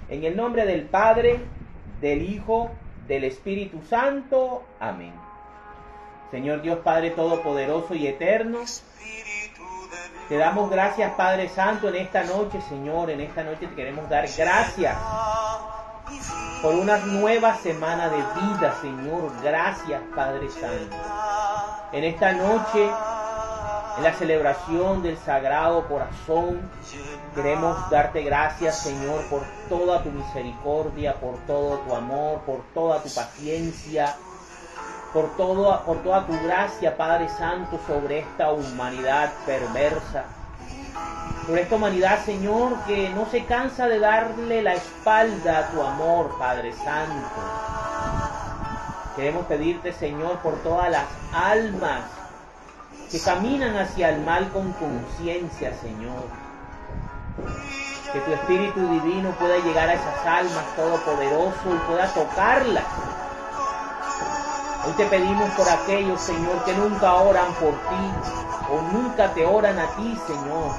En el nombre del Padre, del Hijo, del Espíritu Santo. Amén. Señor Dios Padre Todopoderoso y Eterno, te damos gracias, Padre Santo, en esta noche, Señor. En esta noche te queremos dar gracias por una nueva semana de vida, Señor. Gracias, Padre Santo. En esta noche, en la celebración del Sagrado Corazón, queremos darte gracias, Señor, por toda tu misericordia, por todo tu amor, por toda tu paciencia, por toda tu gracia, Padre Santo, sobre esta humanidad perversa. Sobre esta humanidad, Señor, que no se cansa de darle la espalda a tu amor, Padre Santo. Queremos pedirte, Señor, por todas las almas que caminan hacia el mal con conciencia, Señor. Que tu Espíritu Divino pueda llegar a esas almas todopoderoso y pueda tocarlas. Hoy te pedimos por aquellos, Señor, que nunca oran por ti o nunca te oran a ti, Señor,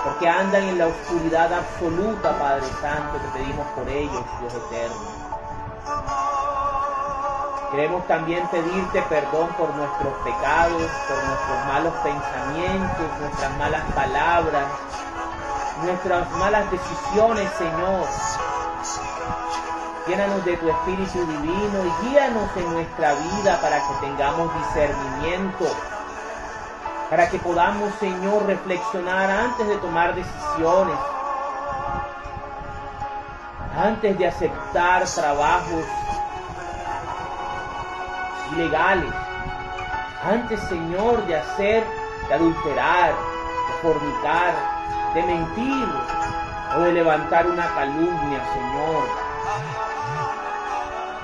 porque andan en la oscuridad absoluta, Padre Santo. Te pedimos por ellos, Dios eterno. Queremos también pedirte perdón por nuestros pecados, por nuestros malos pensamientos, nuestras malas palabras, nuestras malas decisiones, Señor. Llénanos de tu Espíritu Divino y guíanos en nuestra vida para que tengamos discernimiento, para que podamos, Señor, reflexionar antes de tomar decisiones, antes de aceptar trabajos ilegales, antes, Señor, de adulterar, de fornicar, de mentir o de levantar una calumnia, Señor.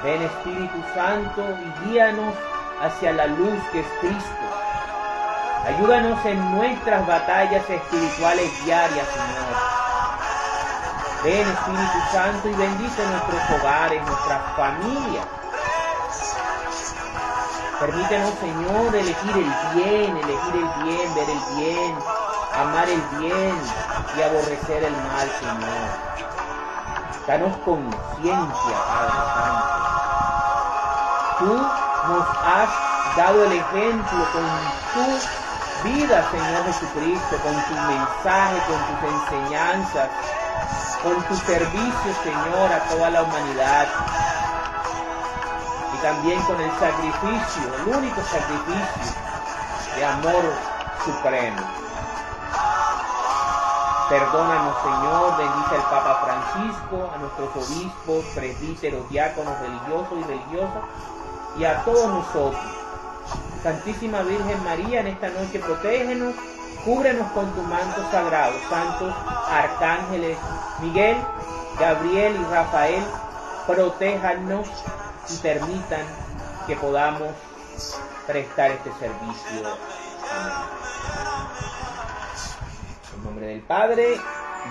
Ven, Espíritu Santo, y guíanos hacia la luz que es Cristo. Ayúdanos en nuestras batallas espirituales diarias, Señor. Ven, Espíritu Santo, y bendice nuestros hogares, nuestras familias. Permítenos, Señor, elegir el bien, ver el bien, amar el bien y aborrecer el mal, Señor. Danos conciencia, Padre Santo. Tú nos has dado el ejemplo con tu vida, Señor Jesucristo, con tu mensaje, con tus enseñanzas, con tu servicio, Señor, a toda la humanidad. Y también con el sacrificio, el único sacrificio de amor supremo. Perdónanos, Señor, bendice al Papa Francisco, a nuestros obispos, presbíteros, diáconos, religiosos y religiosas, y a todos nosotros. Santísima Virgen María, en esta noche protégenos, cúbrenos con tu manto sagrado. Santos arcángeles Miguel, Gabriel y Rafael, protéjanos y permitan que podamos prestar este servicio. Amén. En nombre del Padre,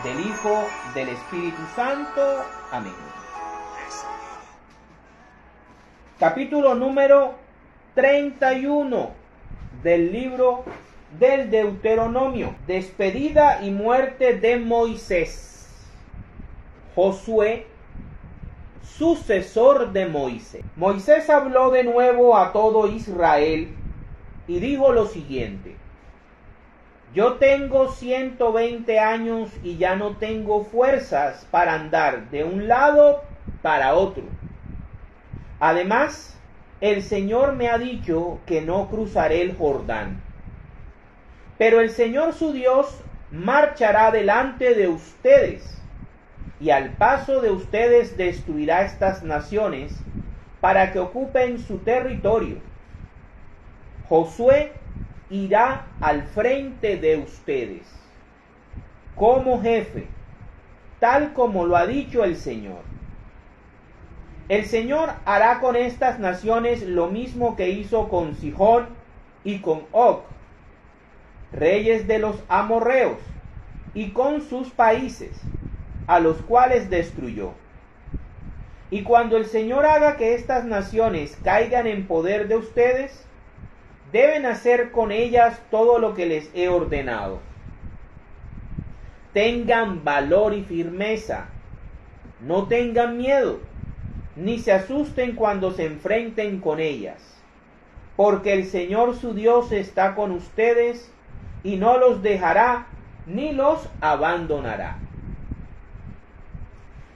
del Hijo, del Espíritu Santo. Amén. Capítulo número 31 del libro del Deuteronomio. Despedida y muerte de Moisés. Josué, sucesor de Moisés. Moisés habló de nuevo a todo Israel y dijo lo siguiente: yo tengo 120 años y ya no tengo fuerzas para andar de un lado para otro. Además, el Señor me ha dicho que no cruzaré el Jordán. Pero el Señor su Dios marchará delante de ustedes, y al paso de ustedes destruirá estas naciones para que ocupen su territorio. Josué irá al frente de ustedes como jefe, tal como lo ha dicho el Señor. El Señor hará con estas naciones lo mismo que hizo con Sihón y con Og, reyes de los amorreos, y con sus países, a los cuales destruyó. Y cuando el Señor haga que estas naciones caigan en poder de ustedes, deben hacer con ellas todo lo que les he ordenado. Tengan valor y firmeza, no tengan miedo, ni se asusten cuando se enfrenten con ellas, porque el Señor su Dios está con ustedes y no los dejará ni los abandonará.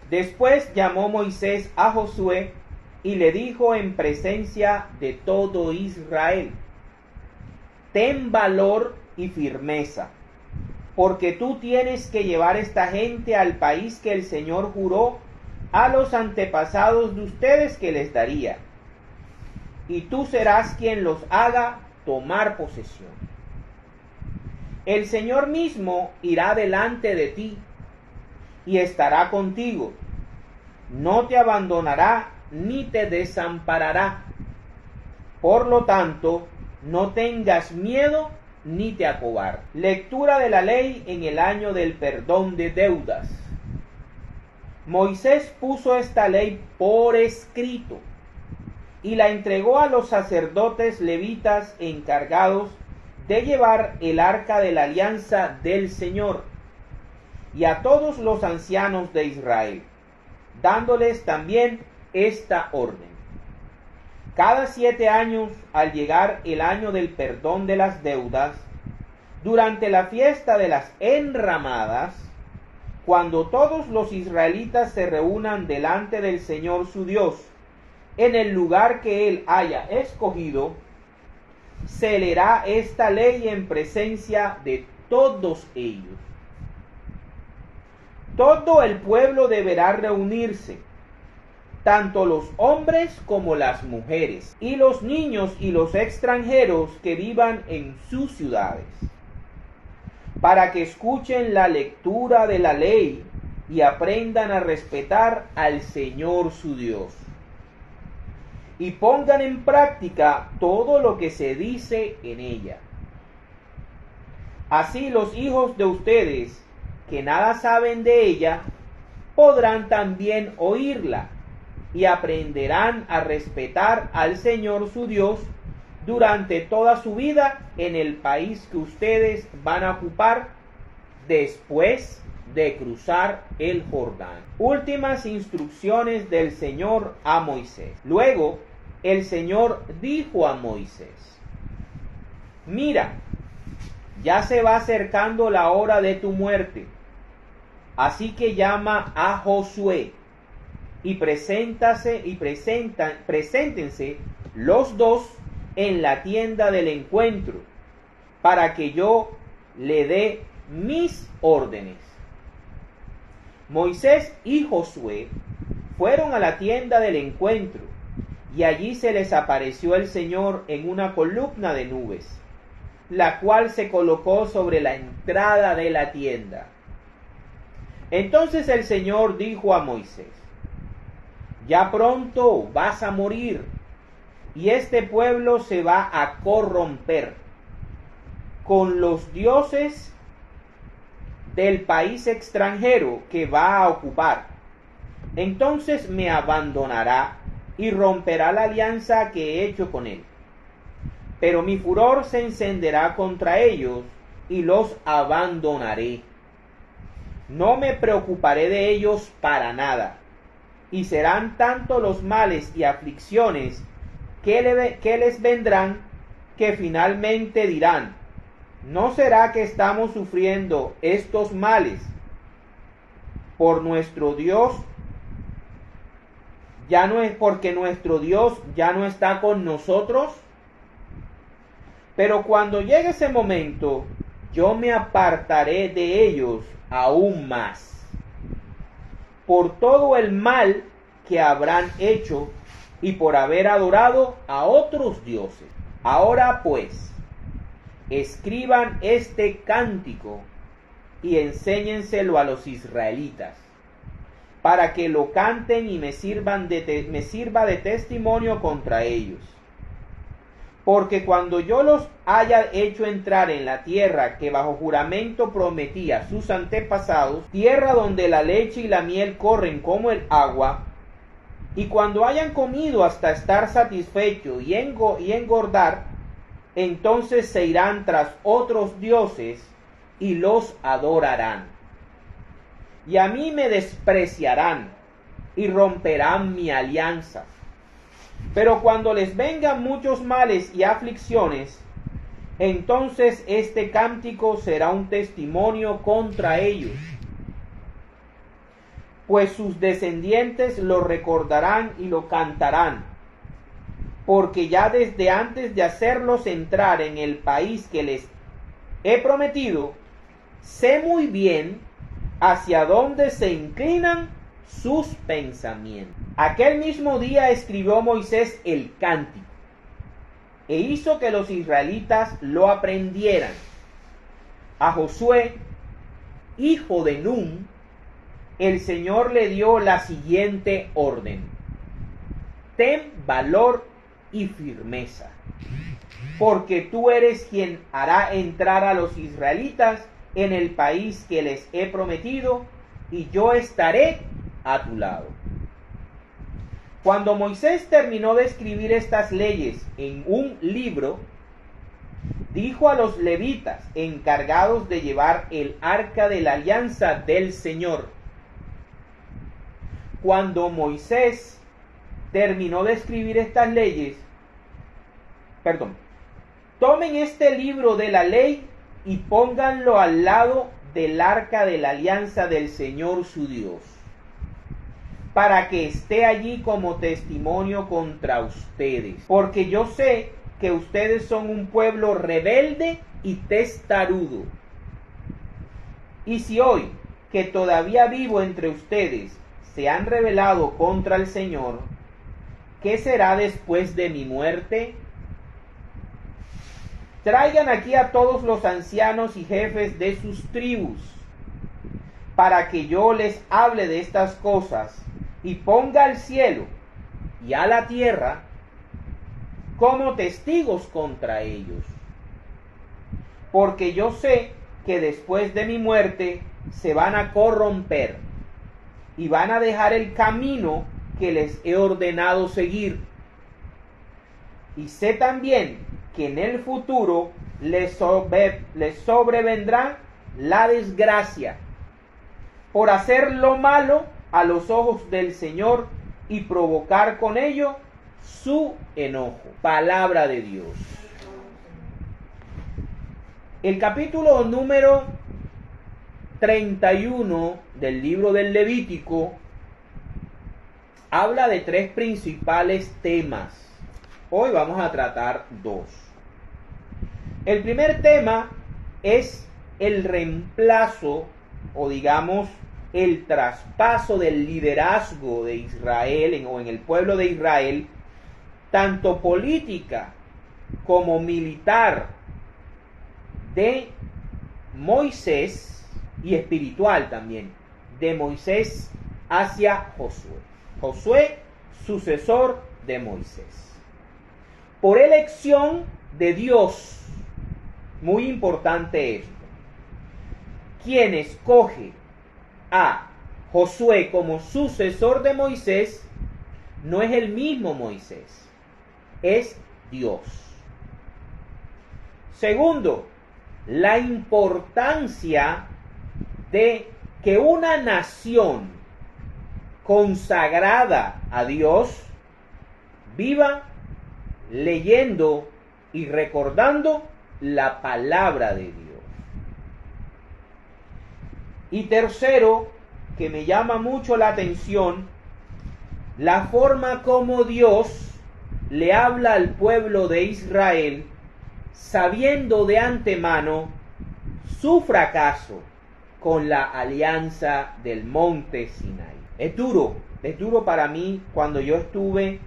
Después llamó Moisés a Josué y le dijo en presencia de todo Israel: ten valor y firmeza, porque tú tienes que llevar esta gente al país que el Señor juró a los antepasados de ustedes que les daría, y tú serás quien los haga tomar posesión. El Señor mismo irá delante de ti y estará contigo, no te abandonará ni te desamparará. Por lo tanto, no tengas miedo ni te acobardes. Lectura de la ley en el año del perdón de deudas. Moisés puso esta ley por escrito y la entregó a los sacerdotes levitas encargados de llevar el arca de la alianza del Señor, y a todos los ancianos de Israel, dándoles también esta orden: cada 7 años, al llegar el año del perdón de las deudas, durante la fiesta de las enramadas, cuando todos los israelitas se reúnan delante del Señor su Dios, en el lugar que Él haya escogido, se leerá esta ley en presencia de todos ellos. Todo el pueblo deberá reunirse, tanto los hombres como las mujeres, y los niños y los extranjeros que vivan en sus ciudades, para que escuchen la lectura de la ley y aprendan a respetar al Señor su Dios, y pongan en práctica todo lo que se dice en ella. Así los hijos de ustedes, que nada saben de ella, podrán también oírla y aprenderán a respetar al Señor su Dios durante toda su vida en el país que ustedes van a ocupar después de cruzar el Jordán. Últimas instrucciones del Señor a Moisés. Luego el Señor dijo a Moisés: mira, ya se va acercando la hora de tu muerte, así que llama a Josué y preséntense los dos en la tienda del encuentro, para que yo le dé mis órdenes. Moisés y Josué fueron a la tienda del encuentro, y allí se les apareció el Señor en una columna de nubes, la cual se colocó sobre la entrada de la tienda. Entonces el Señor dijo a Moisés: ya pronto vas a morir, y este pueblo se va a corromper con los dioses del país extranjero que va a ocupar. Entonces me abandonará y romperá la alianza que he hecho con él. Pero mi furor se encenderá contra ellos y los abandonaré. No me preocuparé de ellos para nada, y serán tanto los males y aflicciones que les vendrán, que finalmente dirán: ¿no será que estamos sufriendo estos males por nuestro Dios? Ya no es porque nuestro Dios ya no está con nosotros. Pero cuando llegue ese momento, yo me apartaré de ellos aún más, por todo el mal que habrán hecho y por haber adorado a otros dioses. Ahora pues, escriban este cántico y enséñenselo a los israelitas, para que lo canten y me sirva de testimonio contra ellos. Porque cuando yo los haya hecho entrar en la tierra que bajo juramento prometí a sus antepasados, tierra donde la leche y la miel corren como el agua, y cuando hayan comido hasta estar satisfechos y engordar, entonces se irán tras otros dioses y los adorarán. Y a mí me despreciarán y romperán mi alianza. Pero cuando les vengan muchos males y aflicciones, entonces este cántico será un testimonio contra ellos, pues sus descendientes lo recordarán y lo cantarán, porque ya desde antes de hacerlos entrar en el país que les he prometido, sé muy bien hacia dónde se inclinan sus pensamientos. Aquel mismo día escribió Moisés el cántico, e hizo que los israelitas lo aprendieran. A Josué, hijo de Nun, el Señor le dio la siguiente orden: ten valor y firmeza, porque tú eres quien hará entrar a los israelitas en el país que les he prometido, y yo estaré a tu lado. Cuando Moisés terminó de escribir estas leyes en un libro, dijo a los levitas encargados de llevar el arca de la alianza del Señor: cuando Moisés terminó de escribir estas leyes, tomen este libro de la ley y pónganlo al lado del arca de la alianza del Señor su Dios, para que esté allí como testimonio contra ustedes, porque yo sé que ustedes son un pueblo rebelde y testarudo. Y si hoy, que todavía vivo entre ustedes, se han rebelado contra el Señor, ¿qué será después de mi muerte? Traigan aquí a todos los ancianos y jefes de sus tribus, para que yo les hable de estas cosas, y ponga al cielo y a la tierra como testigos contra ellos. Porque yo sé que después de mi muerte se van a corromper y van a dejar el camino que les he ordenado seguir. Y sé también que en el futuro les sobrevendrá la desgracia por hacer lo malo a los ojos del Señor y provocar con ello su enojo. Palabra de Dios. El capítulo número 31 del libro del Levítico habla de tres principales temas. Hoy vamos a tratar dos. El primer tema es el reemplazo, o digamos el traspaso del liderazgo de Israel en el pueblo de Israel, tanto política como militar, de Moisés, y espiritual también, de Moisés hacia Josué. Josué, sucesor de Moisés. Por elección de Dios, muy importante esto, quien escoge a Josué como sucesor de Moisés no es el mismo Moisés, es Dios. Segundo, la importancia de que una nación consagrada a Dios viva leyendo y recordando la palabra de Dios. Y tercero, que me llama mucho la atención, la forma como Dios le habla al pueblo de Israel, sabiendo de antemano su fracaso con la alianza del monte Sinai. Es duro para mí cuando yo estuve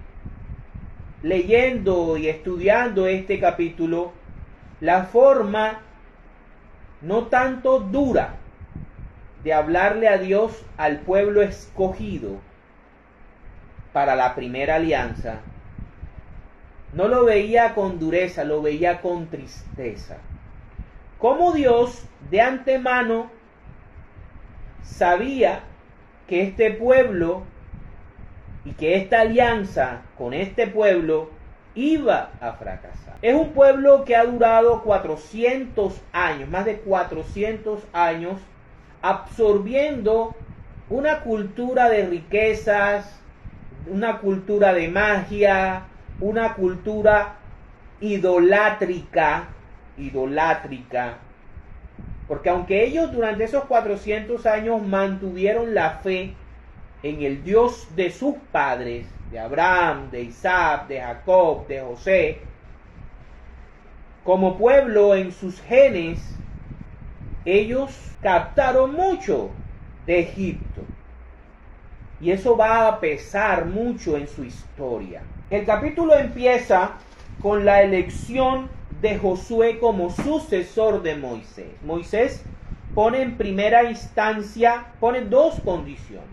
leyendo y estudiando este capítulo, la forma no tanto dura de hablarle a Dios al pueblo escogido para la primera alianza. No lo veía con dureza, lo veía con tristeza. Cómo Dios de antemano sabía que este pueblo y que esta alianza con este pueblo iba a fracasar. Es un pueblo que ha durado 400 años, más de 400 años, absorbiendo una cultura de riquezas, una cultura de magia, una cultura idolátrica, porque aunque ellos durante esos 400 años mantuvieron la fe en el Dios de sus padres, de Abraham, de Isaac, de Jacob, de José, como pueblo en sus genes, ellos captaron mucho de Egipto. Y eso va a pesar mucho en su historia. El capítulo empieza con la elección de Josué como sucesor de Moisés. Moisés pone en primera instancia, pone dos condiciones.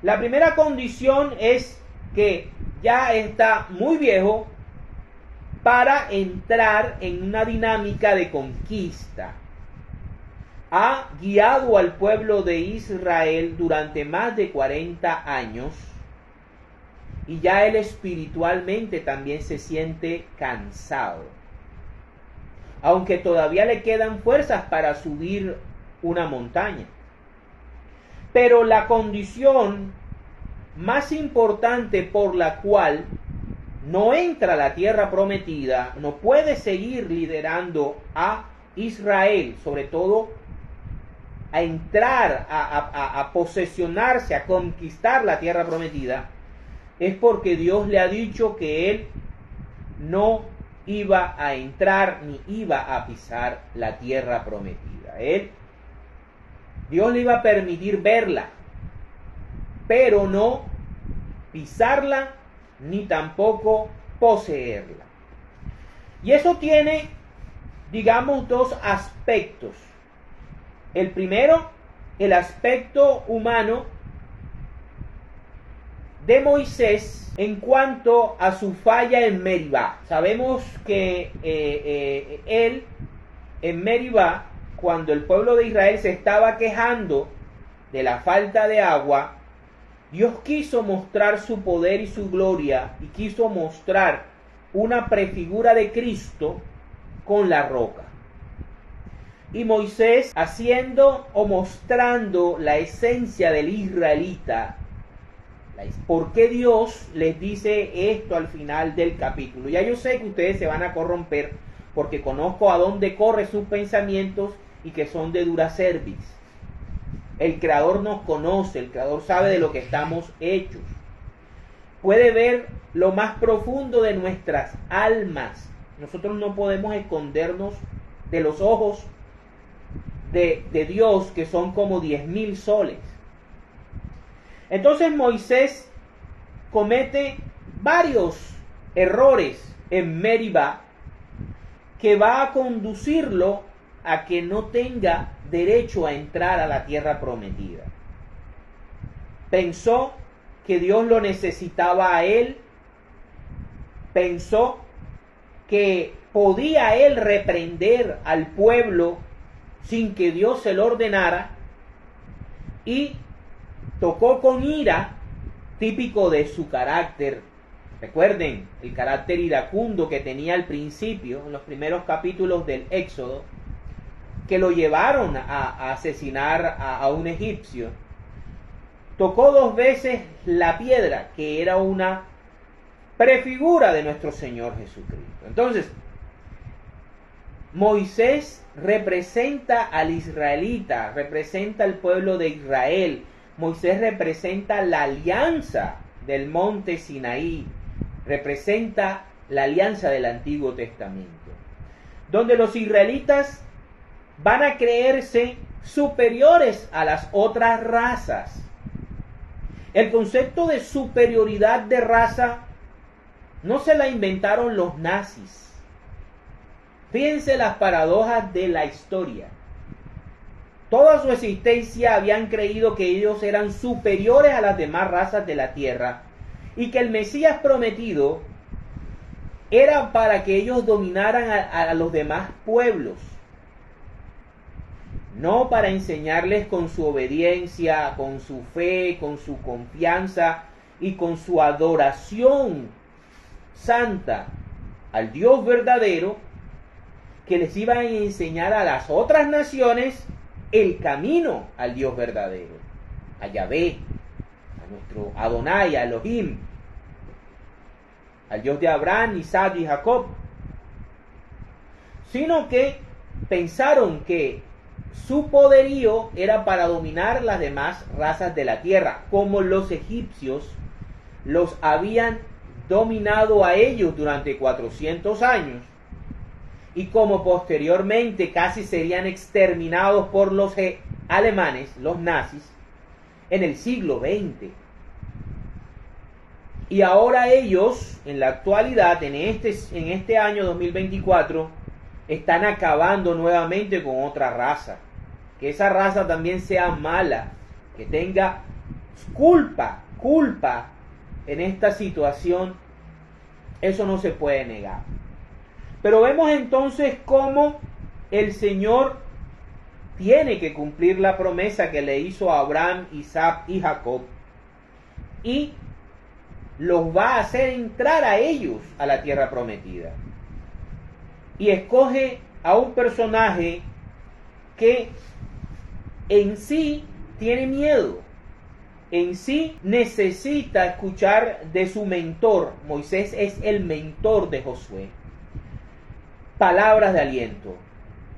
La primera condición es que ya está muy viejo para entrar en una dinámica de conquista. Ha guiado al pueblo de Israel durante más de 40 años y ya él espiritualmente también se siente cansado. Aunque todavía le quedan fuerzas para subir una montaña. Pero la condición más importante por la cual no entra a la tierra prometida, no puede seguir liderando a Israel, sobre todo a entrar, a posesionarse, a conquistar la tierra prometida, es porque Dios le ha dicho que él no iba a entrar ni iba a pisar la tierra prometida. Dios le iba a permitir verla, pero no pisarla ni tampoco poseerla. Y eso tiene, digamos, dos aspectos. El primero, el aspecto humano de Moisés en cuanto a su falla en Meribá. Sabemos que él en Meribá, cuando el pueblo de Israel se estaba quejando de la falta de agua, Dios quiso mostrar su poder y su gloria y quiso mostrar una prefigura de Cristo con la roca. Y Moisés, haciendo o mostrando la esencia del israelita, ¿por qué Dios les dice esto al final del capítulo? Ya yo sé que ustedes se van a corromper porque conozco a dónde corren sus pensamientos y que son de dura cerviz. El Creador nos conoce, el Creador sabe de lo que estamos hechos. Puede ver lo más profundo de nuestras almas. Nosotros no podemos escondernos de los ojos de Dios, que son como 10.000 soles. Entonces Moisés comete varios errores en Meribá que va a conducirlo a que no tenga derecho a entrar a la tierra prometida. Pensó que Dios lo necesitaba a él, pensó que podía él reprender al pueblo sin que Dios se lo ordenara, y tocó con ira, típico de su carácter. Recuerden el carácter iracundo que tenía al principio, en los primeros capítulos del Éxodo, que lo llevaron a asesinar a un egipcio. Tocó 2 veces la piedra, que era una prefigura de nuestro Señor Jesucristo. Entonces, Moisés representa al israelita, representa al pueblo de Israel. Moisés representa la alianza del monte Sinaí, representa la alianza del Antiguo Testamento, donde los israelitas van a creerse superiores a las otras razas. El concepto de superioridad de raza no se la inventaron los nazis. Fíjense las paradojas de la historia. Toda su existencia habían creído que ellos eran superiores a las demás razas de la tierra y que el Mesías prometido era para que ellos dominaran a los demás pueblos, no para enseñarles con su obediencia, con su fe, con su confianza y con su adoración santa al Dios verdadero, que les iban a enseñar a las otras naciones el camino al Dios verdadero. a Yahvé, a nuestro Adonai, a Elohim, al Dios de Abraham, Isaac y Jacob, sino que pensaron que su poderío era para dominar las demás razas de la tierra, como los egipcios los habían dominado a ellos durante 400 años, y como posteriormente casi serían exterminados por los alemanes, los nazis, en el siglo XX. Y ahora ellos, en la actualidad, en este año 2024, están acabando nuevamente con otra raza. Que esa raza también sea mala, que tenga culpa en esta situación, eso no se puede negar. Pero vemos entonces cómo el Señor tiene que cumplir la promesa que le hizo a Abraham, Isaac y Jacob, y los va a hacer entrar a ellos a la tierra prometida. Y escoge a un personaje que en sí tiene miedo, en sí necesita escuchar de su mentor. Moisés es el mentor de Josué. Palabras de aliento,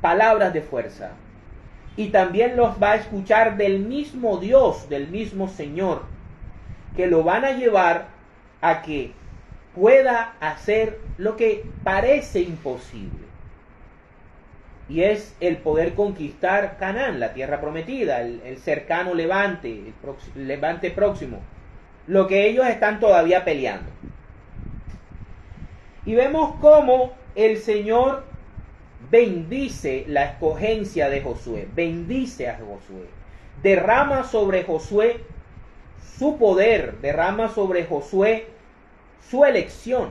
palabras de fuerza. Y también los va a escuchar del mismo Dios, del mismo Señor, que lo van a llevar a que pueda hacer lo que parece imposible. Y es el poder conquistar Canaán, la tierra prometida, el cercano Levante, el Levante próximo, lo que ellos están todavía peleando. Y vemos cómo el Señor bendice la escogencia de Josué, bendice a Josué, derrama sobre Josué su poder, derrama sobre Josué su elección.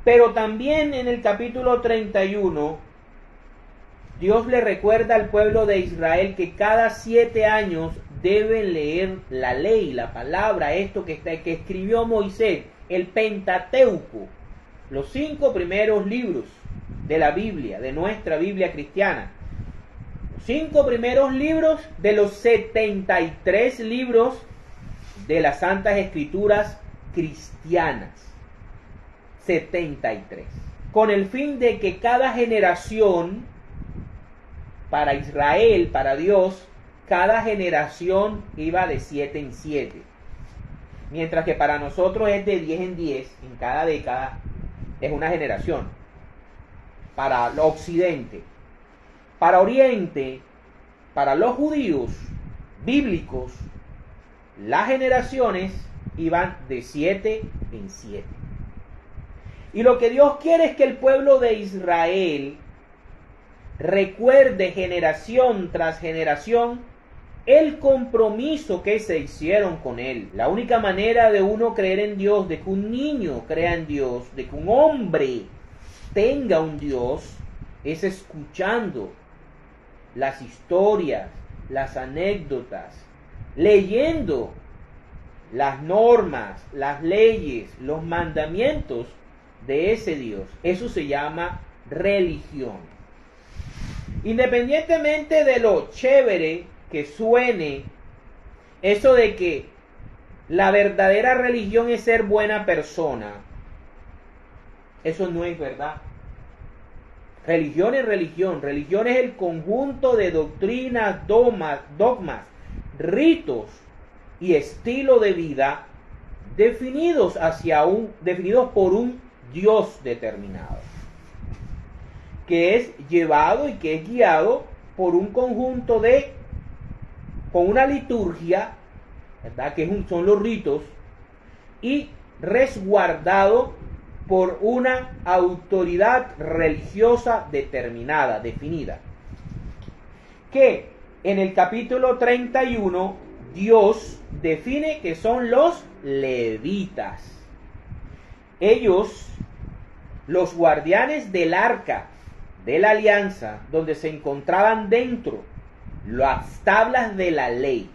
Pero también en el capítulo 31, Dios le recuerda al pueblo de Israel que cada 7 años deben leer la ley, la palabra, esto que escribió Moisés, el Pentateuco, los 5 primeros libros de la Biblia, de nuestra Biblia cristiana. Los 5 primeros libros de los 73 libros de las Santas Escrituras cristianas. 73. Con el fin de que cada generación, para Israel, para Dios, cada generación iba de 7 en 7. Mientras que para nosotros es de 10 en 10, en cada década es una generación. Para el occidente, para oriente, para los judíos bíblicos, las generaciones iban de 7 en 7. Y lo que Dios quiere es que el pueblo de Israel recuerde generación tras generación el compromiso que se hicieron con Él. La única manera de uno creer en Dios, de que un niño crea en Dios, de que un hombre tenga un Dios, es escuchando las historias, las anécdotas, leyendo las normas, las leyes, los mandamientos de ese Dios. Eso se llama religión. Independientemente de lo chévere que suene eso de que la verdadera religión es ser buena persona, eso no es verdad. Religión es religión. Religión es el conjunto de doctrinas, dogmas, ritos y estilo de vida definidos por un Dios determinado, que es llevado y que es guiado por un conjunto con una liturgia, ¿verdad? Son los ritos, y resguardado por una autoridad religiosa determinada, definida. Que en el capítulo 31 Dios define que son los levitas. Ellos, los guardianes del arca de la alianza, donde se encontraban dentro las tablas de la ley,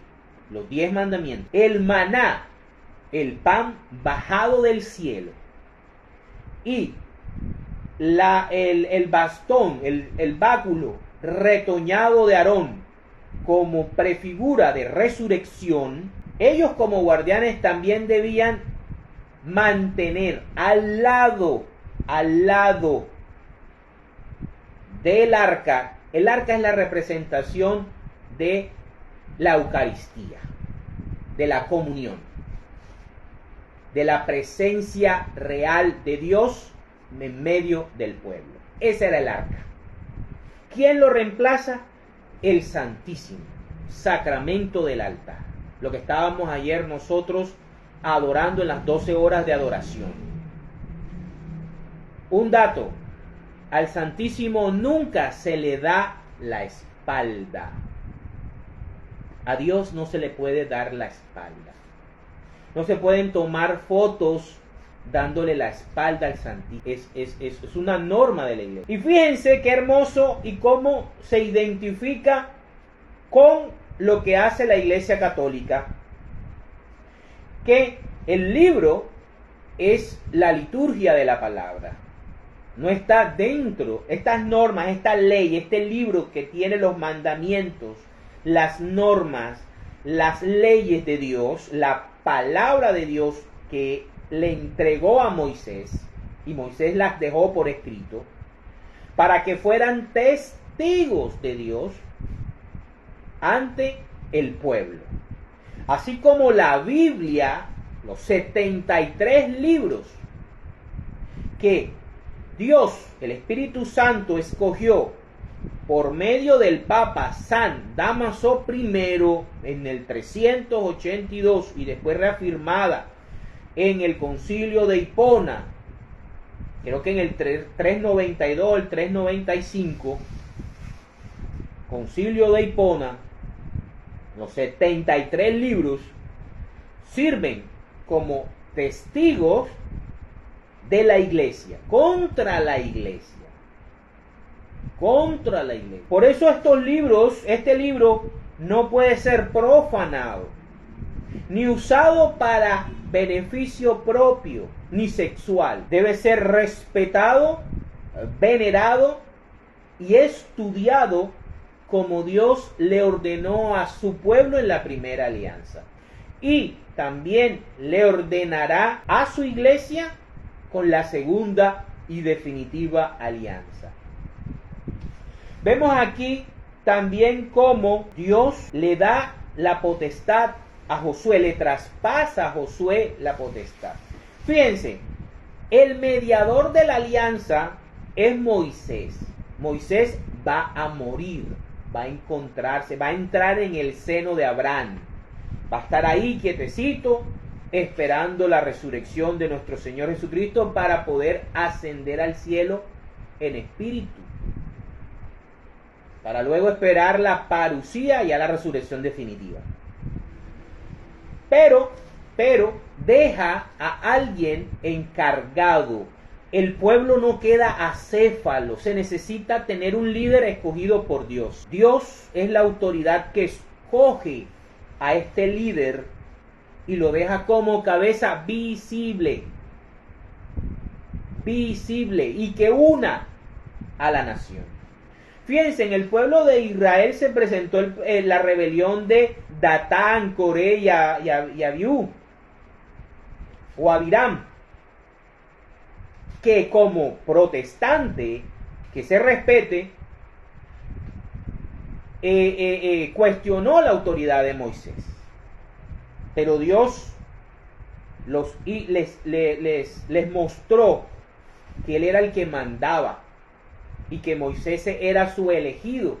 los 10 mandamientos, el maná, el pan bajado del cielo, y el bastón, el báculo retoñado de Aarón, como prefigura de resurrección, ellos como guardianes también debían mantener al lado del arca. El arca es la representación de la Eucaristía, de la comunión, de la presencia real de Dios en medio del pueblo. Ese era el arca. ¿Quién lo reemplaza? El Santísimo Sacramento del altar. Lo que estábamos ayer nosotros adorando en las 12 horas de adoración. Un dato: al Santísimo nunca se le da la espalda. A Dios no se le puede dar la espalda. No se pueden tomar fotos dándole la espalda al Santísimo. Es una norma de la iglesia. Y fíjense qué hermoso y cómo se identifica con lo que hace la Iglesia Católica, que el libro es la liturgia de la palabra. No está dentro, estas normas, esta ley, este libro que tiene los mandamientos, las normas, las leyes de Dios, la palabra de Dios que le entregó a Moisés, y Moisés las dejó por escrito, para que fueran testigos de Dios ante el pueblo. Así como la Biblia, los 73 libros que Dios, el Espíritu Santo, escogió por medio del Papa San Dámaso I en el 382 y después reafirmada en el Concilio de Hipona, creo que en el 392, el 395, Concilio de Hipona, los 73 libros sirven como testigos de la iglesia, contra la iglesia. Por eso estos libros, este libro no puede ser profanado, ni usado para beneficio propio, ni sexual. Debe ser respetado, venerado y estudiado como Dios le ordenó a su pueblo en la primera alianza. Y también le ordenará a su iglesia con la segunda y definitiva alianza. Vemos aquí también cómo Dios le da la potestad a Josué, le traspasa a Josué la potestad. Fíjense, el mediador de la alianza es Moisés. Moisés va a morir, va a encontrarse, va a entrar en el seno de Abraham. Va a estar ahí quietecito, esperando la resurrección de nuestro Señor Jesucristo para poder ascender al cielo en espíritu, para luego esperar la parucía y a la resurrección definitiva. Pero deja a alguien encargado. El pueblo no queda acéfalo, se necesita tener un líder escogido por Dios. Dios es la autoridad que escoge a este líder y lo deja como cabeza visible y que una a la nación. Fíjense, en el pueblo de Israel se presentó la rebelión de Datán, Coré y Abiú, o Abiram, que como protestante, que se respete, cuestionó la autoridad de Moisés. Pero Dios les mostró que Él era el que mandaba y que Moisés era su elegido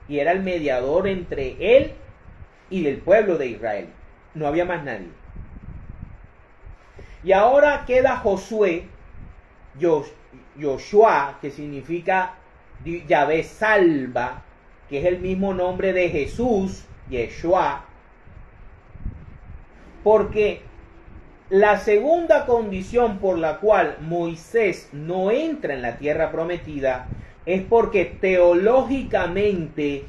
y era el mediador entre Él y el pueblo de Israel. No había más nadie. Y ahora queda Josué, Yoshua, que significa Yahvé salva, que es el mismo nombre de Jesús, Yeshua, porque la segunda condición por la cual Moisés no entra en la tierra prometida es porque teológicamente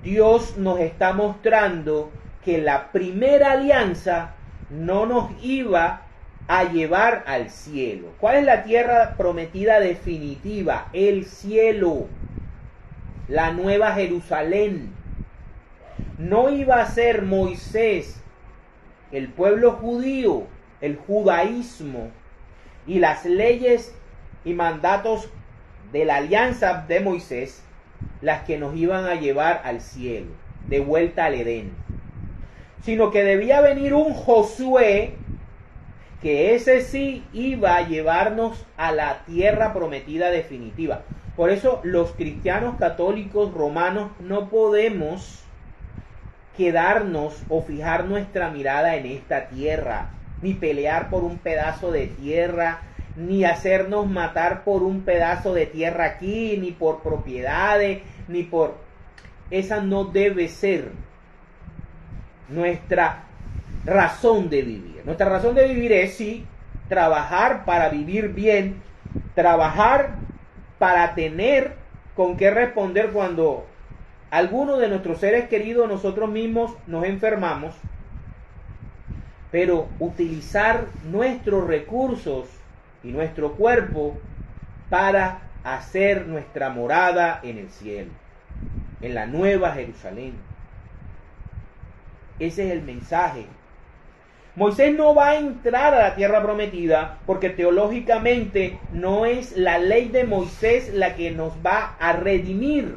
Dios nos está mostrando que la primera alianza no nos iba a llevar al cielo. ¿Cuál es la tierra prometida definitiva? El cielo, la nueva Jerusalén. no iba a ser Moisés, el pueblo judío, el judaísmo y las leyes y mandatos de la alianza de Moisés las que nos iban a llevar al cielo, de vuelta al Edén, sino que debía venir un Josué, que ese sí iba a llevarnos a la tierra prometida definitiva. Por eso los cristianos católicos romanos no podemos quedarnos o fijar nuestra mirada en esta tierra, ni pelear por un pedazo de tierra, ni hacernos matar por un pedazo de tierra aquí, ni por propiedades, ni por... Esa no debe ser nuestra razón de vivir. Nuestra razón de vivir es sí trabajar para vivir bien, trabajar para tener con qué responder cuando alguno de nuestros seres queridos, nosotros mismos, nos enfermamos, pero utilizar nuestros recursos y nuestro cuerpo para hacer nuestra morada en el cielo, en la nueva Jerusalén. Ese es el mensaje. Moisés no va a entrar a la tierra prometida porque teológicamente no es la ley de Moisés la que nos va a redimir.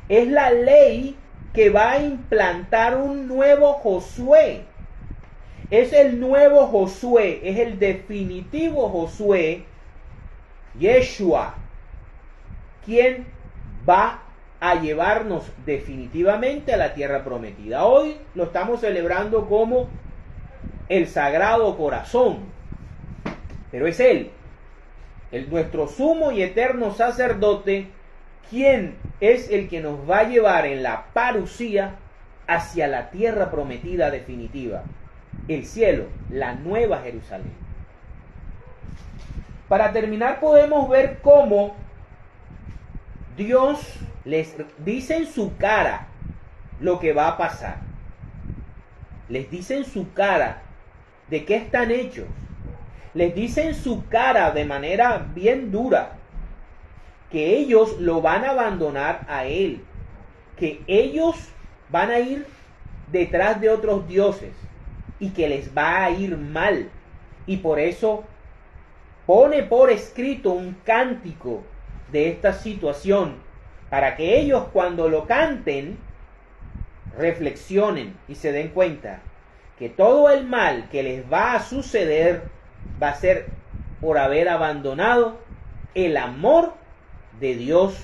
Es la ley que va a implantar un nuevo Josué. Es el nuevo Josué, es el definitivo Josué, Yeshua, quien va a llevarnos definitivamente a la tierra prometida. Hoy lo estamos celebrando como el Sagrado Corazón, pero es Él, nuestro sumo y eterno sacerdote, quien es el que nos va a llevar en la parucía hacia la tierra prometida definitiva, el cielo, la nueva Jerusalén. Para terminar, podemos ver cómo Dios les dice en su cara lo que va a pasar. Les dice en su cara de qué están hechos. Les dice en su cara de manera bien dura que ellos lo van a abandonar a Él, que ellos van a ir detrás de otros dioses y que les va a ir mal. Y por eso pone por escrito un cántico de esta situación para que ellos cuando lo canten reflexionen y se den cuenta que todo el mal que les va a suceder va a ser por haber abandonado el amor de Dios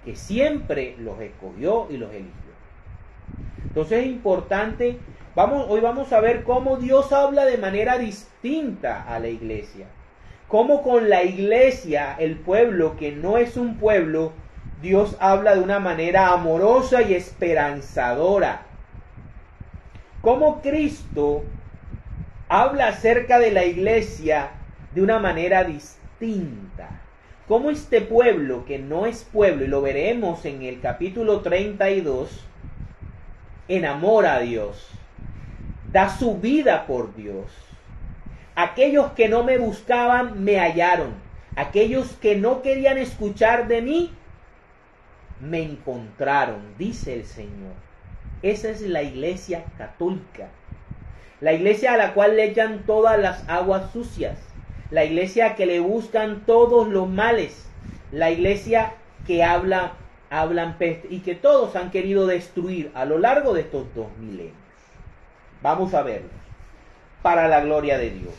que siempre los escogió y los eligió. Entonces es importante, hoy vamos a ver cómo Dios habla de manera distinta a la iglesia. Cómo con la iglesia, el pueblo que no es un pueblo, Dios habla de una manera amorosa y esperanzadora. Cómo Cristo habla acerca de la iglesia de una manera distinta. Cómo este pueblo que no es pueblo, y lo veremos en el capítulo 32, enamora a Dios, da su vida por Dios. Aquellos que no me buscaban me hallaron. Aquellos que no querían escuchar de mí me encontraron, dice el Señor. Esa es la iglesia católica. La iglesia a la cual le echan todas las aguas sucias. La iglesia que le buscan todos los males. La iglesia que hablan peste y que todos han querido destruir a lo largo de estos 2 milenios. Vamos a verlos, para la gloria de Dios.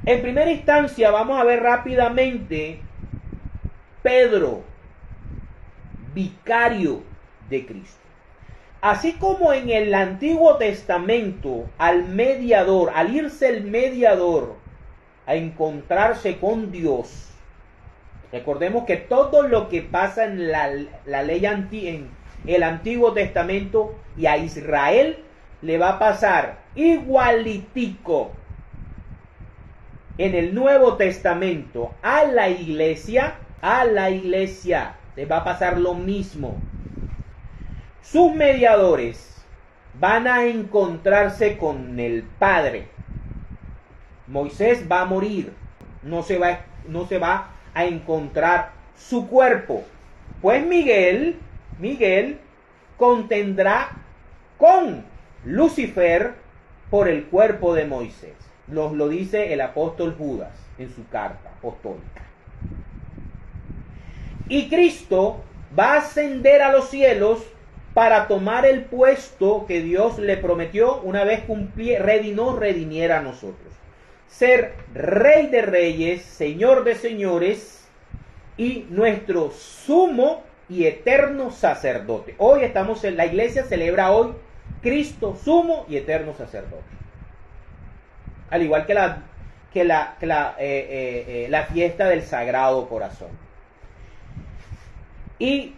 En primera instancia vamos a ver rápidamente Pedro, vicario de Cristo. Así como en el Antiguo Testamento, al irse el mediador a encontrarse con Dios, recordemos que todo lo que pasa en la ley en el Antiguo Testamento y a Israel le va a pasar igualitico en el Nuevo Testamento a la iglesia le va a pasar lo mismo. Sus mediadores van a encontrarse con el Padre. Moisés va a morir, no se va a encontrar su cuerpo. Pues Miguel contendrá con Lucifer por el cuerpo de Moisés. Lo dice el apóstol Judas en su carta apostólica. Y Cristo va a ascender a los cielos para tomar el puesto que Dios le prometió una vez nos redimiera a nosotros. Ser Rey de reyes, Señor de señores y nuestro sumo y eterno sacerdote. Hoy la iglesia celebra hoy Cristo sumo y eterno sacerdote. Al igual que la fiesta del Sagrado Corazón. Y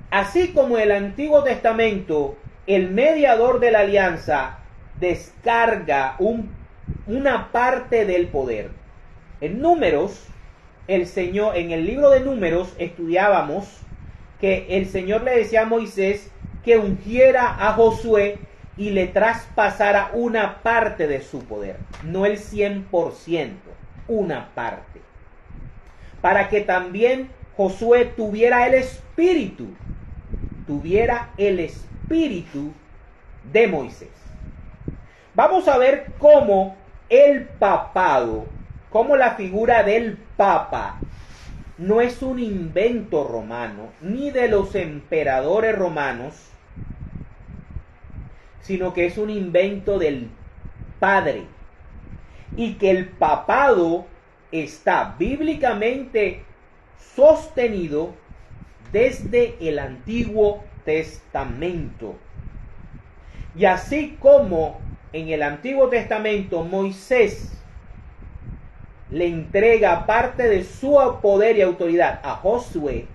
así como el Antiguo Testamento, el mediador de la alianza descarga una parte del poder. En Números, en el libro de Números estudiábamos que el Señor le decía a Moisés que ungiera a Josué y le traspasara una parte de su poder, no el 100%, una parte, para que también Josué tuviera el espíritu de Moisés. Vamos a ver cómo el papado, cómo la figura del papa no es un invento romano, ni de los emperadores romanos, sino que es un invento del Padre. Y que el papado está bíblicamente sostenido desde el Antiguo Testamento. Y así como en el Antiguo Testamento Moisés le entrega parte de su poder y autoridad a Josué,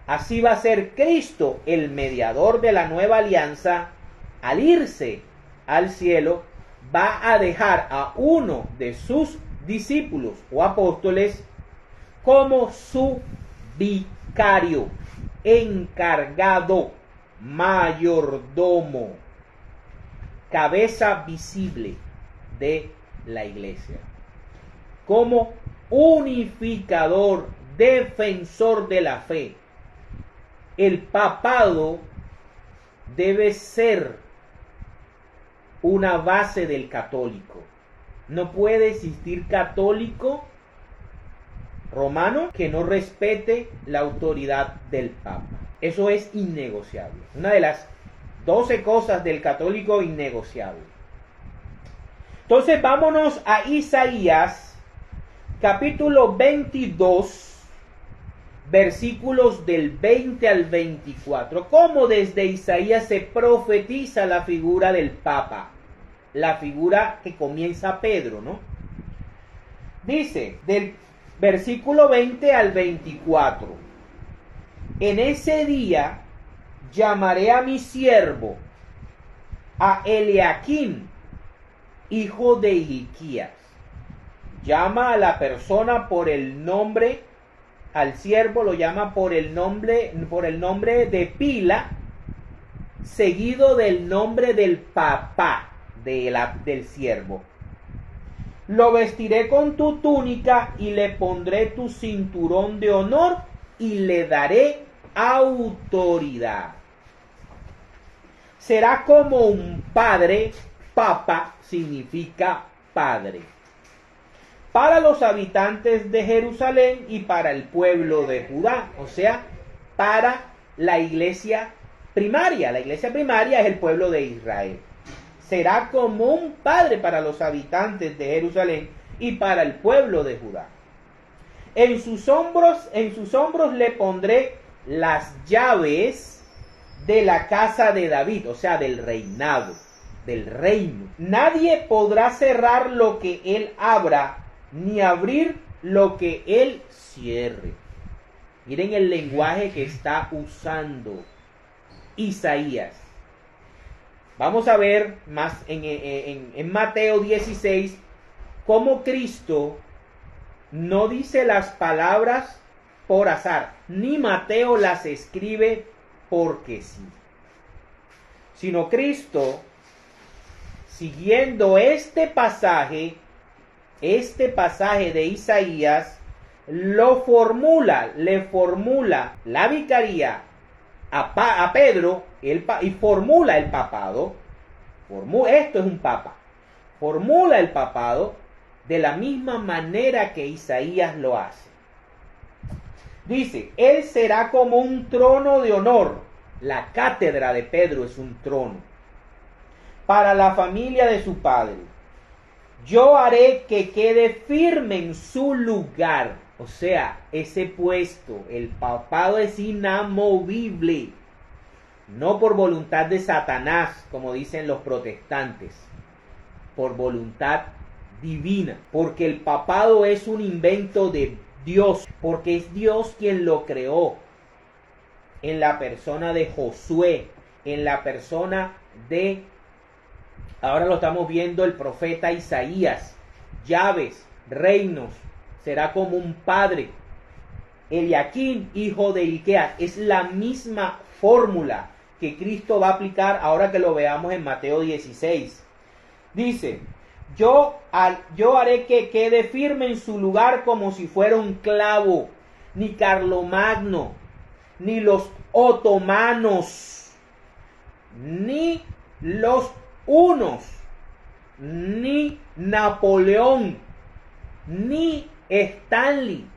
así va a ser Cristo, el mediador de la nueva alianza, al irse al cielo, va a dejar a uno de sus discípulos o apóstoles como su vicario, encargado, mayordomo, cabeza visible de la iglesia, como unificador, defensor de la fe. El papado debe ser una base del católico. No puede existir católico romano que no respete la autoridad del Papa. Eso es innegociable. Una de las 12 cosas del católico innegociable. Entonces vámonos a Isaías, capítulo 22, versículos del 20 al 24. Cómo desde Isaías se profetiza la figura del Papa. La figura que comienza Pedro, ¿no? Dice, del versículo 20 al 24. En ese día llamaré a mi siervo, a Eliakim, hijo de Hilquías. Llama a la persona por el nombre, al siervo lo llama por el nombre de pila, seguido del nombre del papá del siervo. Lo vestiré con tu túnica y le pondré tu cinturón de honor y le daré autoridad. Será como un padre. Papa significa padre. Para los habitantes de Jerusalén y para el pueblo de Judá, o sea, para la iglesia primaria. La iglesia primaria es el pueblo de Israel. Será como un padre para los habitantes de Jerusalén y para el pueblo de Judá. En sus hombros le pondré las llaves de la casa de David, o sea, del reinado, del reino. Nadie podrá cerrar lo que él abra, ni abrir lo que él cierre. Miren el lenguaje que está usando Isaías. Vamos a ver más en Mateo 16 cómo Cristo no dice las palabras por azar, ni Mateo las escribe porque sí, sino Cristo, siguiendo este pasaje de Isaías, le formula la vicaría a Pedro y formula el papado. Esto es un papa. Formula el papado de la misma manera que Isaías lo hace. Dice, él será como un trono de honor. La cátedra de Pedro es un trono para la familia de su padre. Yo haré que quede firme en su lugar. O sea, ese puesto, el papado es inamovible. No por voluntad de Satanás, como dicen los protestantes, por voluntad divina. Porque el papado es un invento de Dios, porque es Dios quien lo creó. En la persona de Josué, en la persona de, ahora lo estamos viendo, el profeta Isaías. Llaves, reinos, será como un padre. Eliaquín, hijo de Hilquías, es la misma fórmula que Cristo va a aplicar ahora que lo veamos en Mateo 16. Dice, yo haré que quede firme en su lugar como si fuera un clavo. Ni Carlomagno, ni los otomanos, ni los hunos, ni Napoleón, ni Stanley,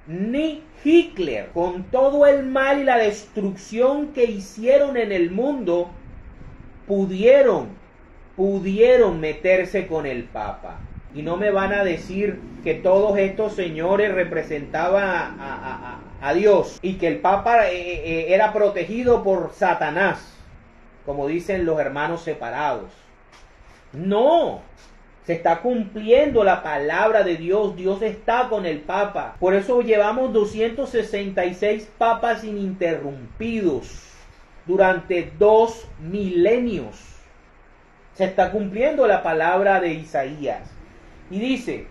ni Hitler, con todo el mal y la destrucción que hicieron en el mundo, pudieron meterse con el Papa. Y no me van a decir que todos estos señores representaban a Dios y que el Papa era protegido por Satanás, como dicen los hermanos separados. No, se está cumpliendo la palabra de Dios. Dios está con el Papa. Por eso llevamos 266 papas ininterrumpidos durante 2 milenios. Se está cumpliendo la palabra de Isaías. Y dice,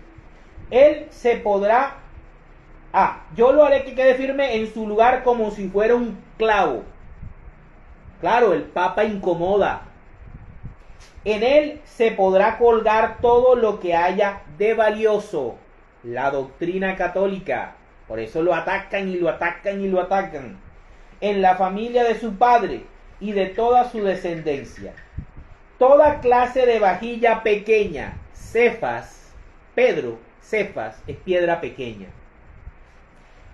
él se podrá, yo lo haré que quede firme en su lugar como si fuera un clavo. Claro, el Papa incomoda. En él se podrá colgar todo lo que haya de valioso. La doctrina católica. Por eso lo atacan y lo atacan y lo atacan. En la familia de su padre y de toda su descendencia. Toda clase de vajilla pequeña. Cefas, Pedro, Cefas es piedra pequeña.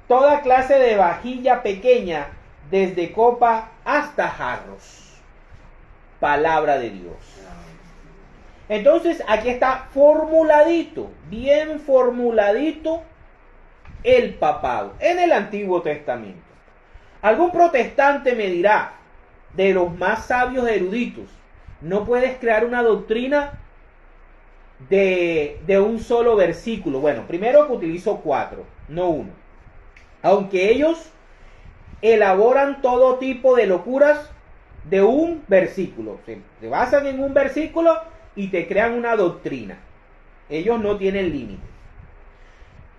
Toda clase de vajilla pequeña, desde copa hasta jarros. Palabra de Dios. Entonces aquí está formuladito, bien formuladito el papado en el Antiguo Testamento. Algún protestante me dirá, de los más sabios eruditos, no puedes crear una doctrina de un solo versículo. Bueno, primero que utilizo 4, no 1. Aunque ellos elaboran todo tipo de locuras de un versículo. Se basan en un versículo y te crean una doctrina. Ellos no tienen límite.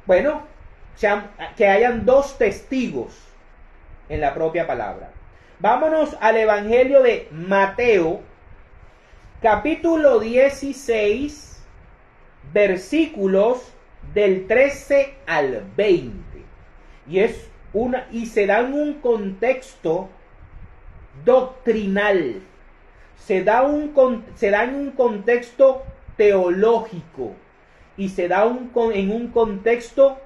Bueno, que hayan 2 testigos en la propia palabra. Vámonos al Evangelio de Mateo, capítulo 16, versículos del 13 al 20. Y se da en un contexto doctrinal. Se da en un contexto teológico. Y se da en un contexto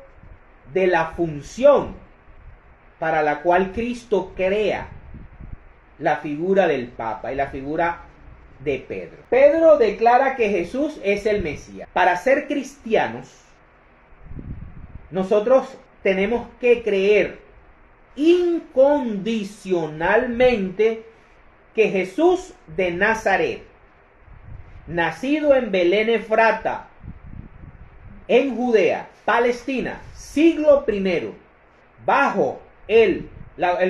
de la función para la cual Cristo crea la figura del Papa y la figura de Pedro. Pedro declara que Jesús es el Mesías. Para ser cristianos, nosotros tenemos que creer incondicionalmente que Jesús de Nazaret, nacido en Belén Efrata, en Judea, Palestina, siglo I, bajo el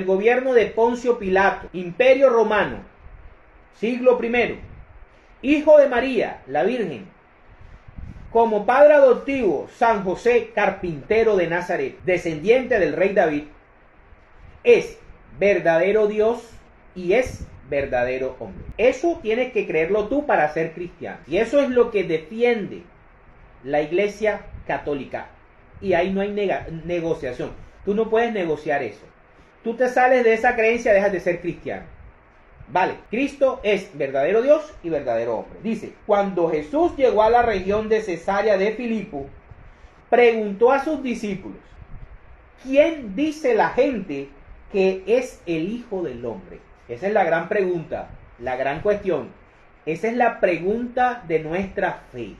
gobierno de Poncio Pilato, Imperio Romano, siglo I, hijo de María, la Virgen, como padre adoptivo, San José, carpintero de Nazaret, descendiente del rey David, es verdadero Dios y es verdadero hombre. Eso tienes que creerlo tú para ser cristiano. Y eso es lo que defiende la Iglesia Católica. Y ahí no hay negociación. Tú no puedes negociar eso. tú te sales de esa creencia, dejas de ser cristiano. Vale, Cristo es verdadero Dios y verdadero hombre. Dice, cuando Jesús llegó a la región de Cesarea de Filipo, preguntó a sus discípulos, ¿quién dice la gente que es el Hijo del Hombre? Esa es la gran pregunta, la gran cuestión. Esa es la pregunta de nuestra fe.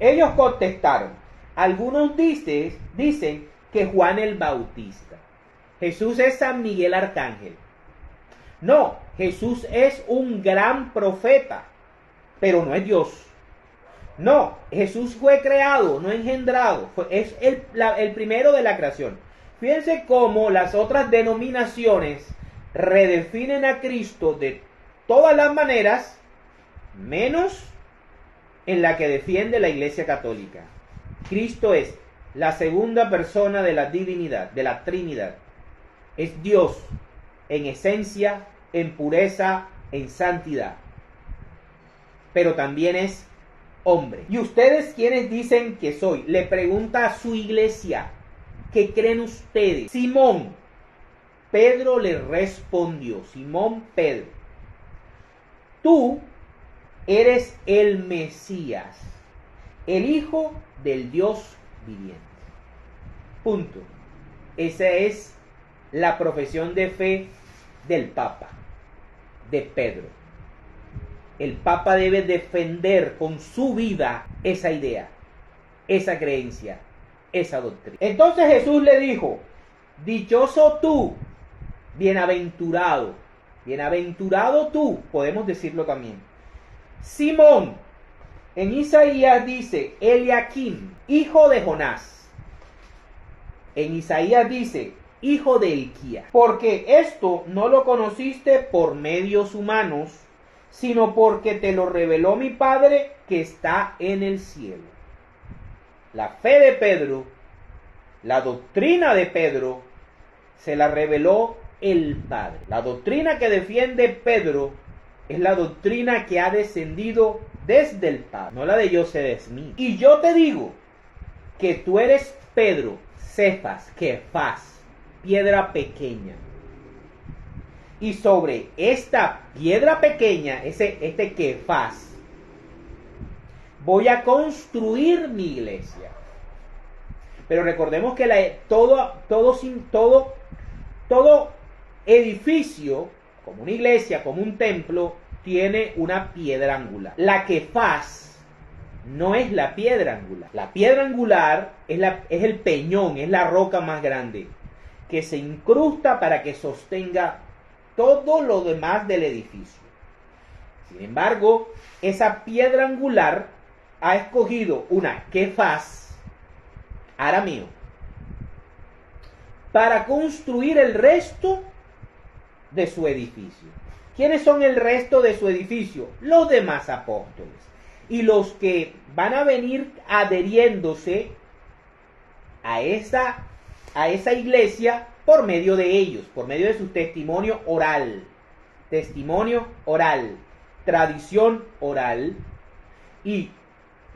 Ellos contestaron, algunos dicen que Juan el Bautista. Jesús es San Miguel Arcángel. No, Jesús es un gran profeta, pero no es Dios. No, Jesús fue creado, no engendrado. Es el primero de la creación. Fíjense cómo las otras denominaciones redefinen a Cristo de todas las maneras, menos en la que defiende la Iglesia Católica. Cristo es la segunda persona de la divinidad, de la Trinidad. Es Dios en esencia, en pureza, en santidad. Pero también es hombre. ¿Y ustedes quiénes dicen que soy? Le pregunta a su iglesia. ¿Qué creen ustedes? Simón Pedro le respondió. Simón Pedro. Tú eres el Mesías, el Hijo del Dios viviente. Punto. Esa es la profesión de fe del Papa, de Pedro. El Papa debe defender con su vida esa idea, esa creencia, esa doctrina. Entonces Jesús le dijo, dichoso tú, bienaventurado, bienaventurado tú, podemos decirlo también. Simón, en Isaías dice, Eliakim, hijo de Jonás. En Isaías dice, hijo de Hilquías. Porque esto no lo conociste por medios humanos, sino porque te lo reveló mi Padre que está en el cielo. La fe de Pedro, la doctrina de Pedro, se la reveló el Padre. La doctrina que defiende Pedro es la doctrina que ha descendido desde el Padre, no la de Joseph Smith. Y yo te digo que tú eres Pedro, Cefas, Kefas, piedra pequeña. Y sobre esta piedra pequeña, este Kefas, voy a construir mi iglesia. Pero recordemos que todo edificio, como una iglesia, como un templo, tiene una piedra angular. La Kefas no es la piedra angular. La piedra angular es el peñón, es la roca más grande, que se incrusta para que sostenga todo lo demás del edificio. Sin embargo, esa piedra angular ha escogido una Kefas, arameo, para construir el resto de su edificio. ¿Quiénes son el resto de su edificio? Los demás apóstoles. Y los que van a venir adheriéndose a esa iglesia por medio de ellos, por medio de su testimonio oral, tradición oral. Y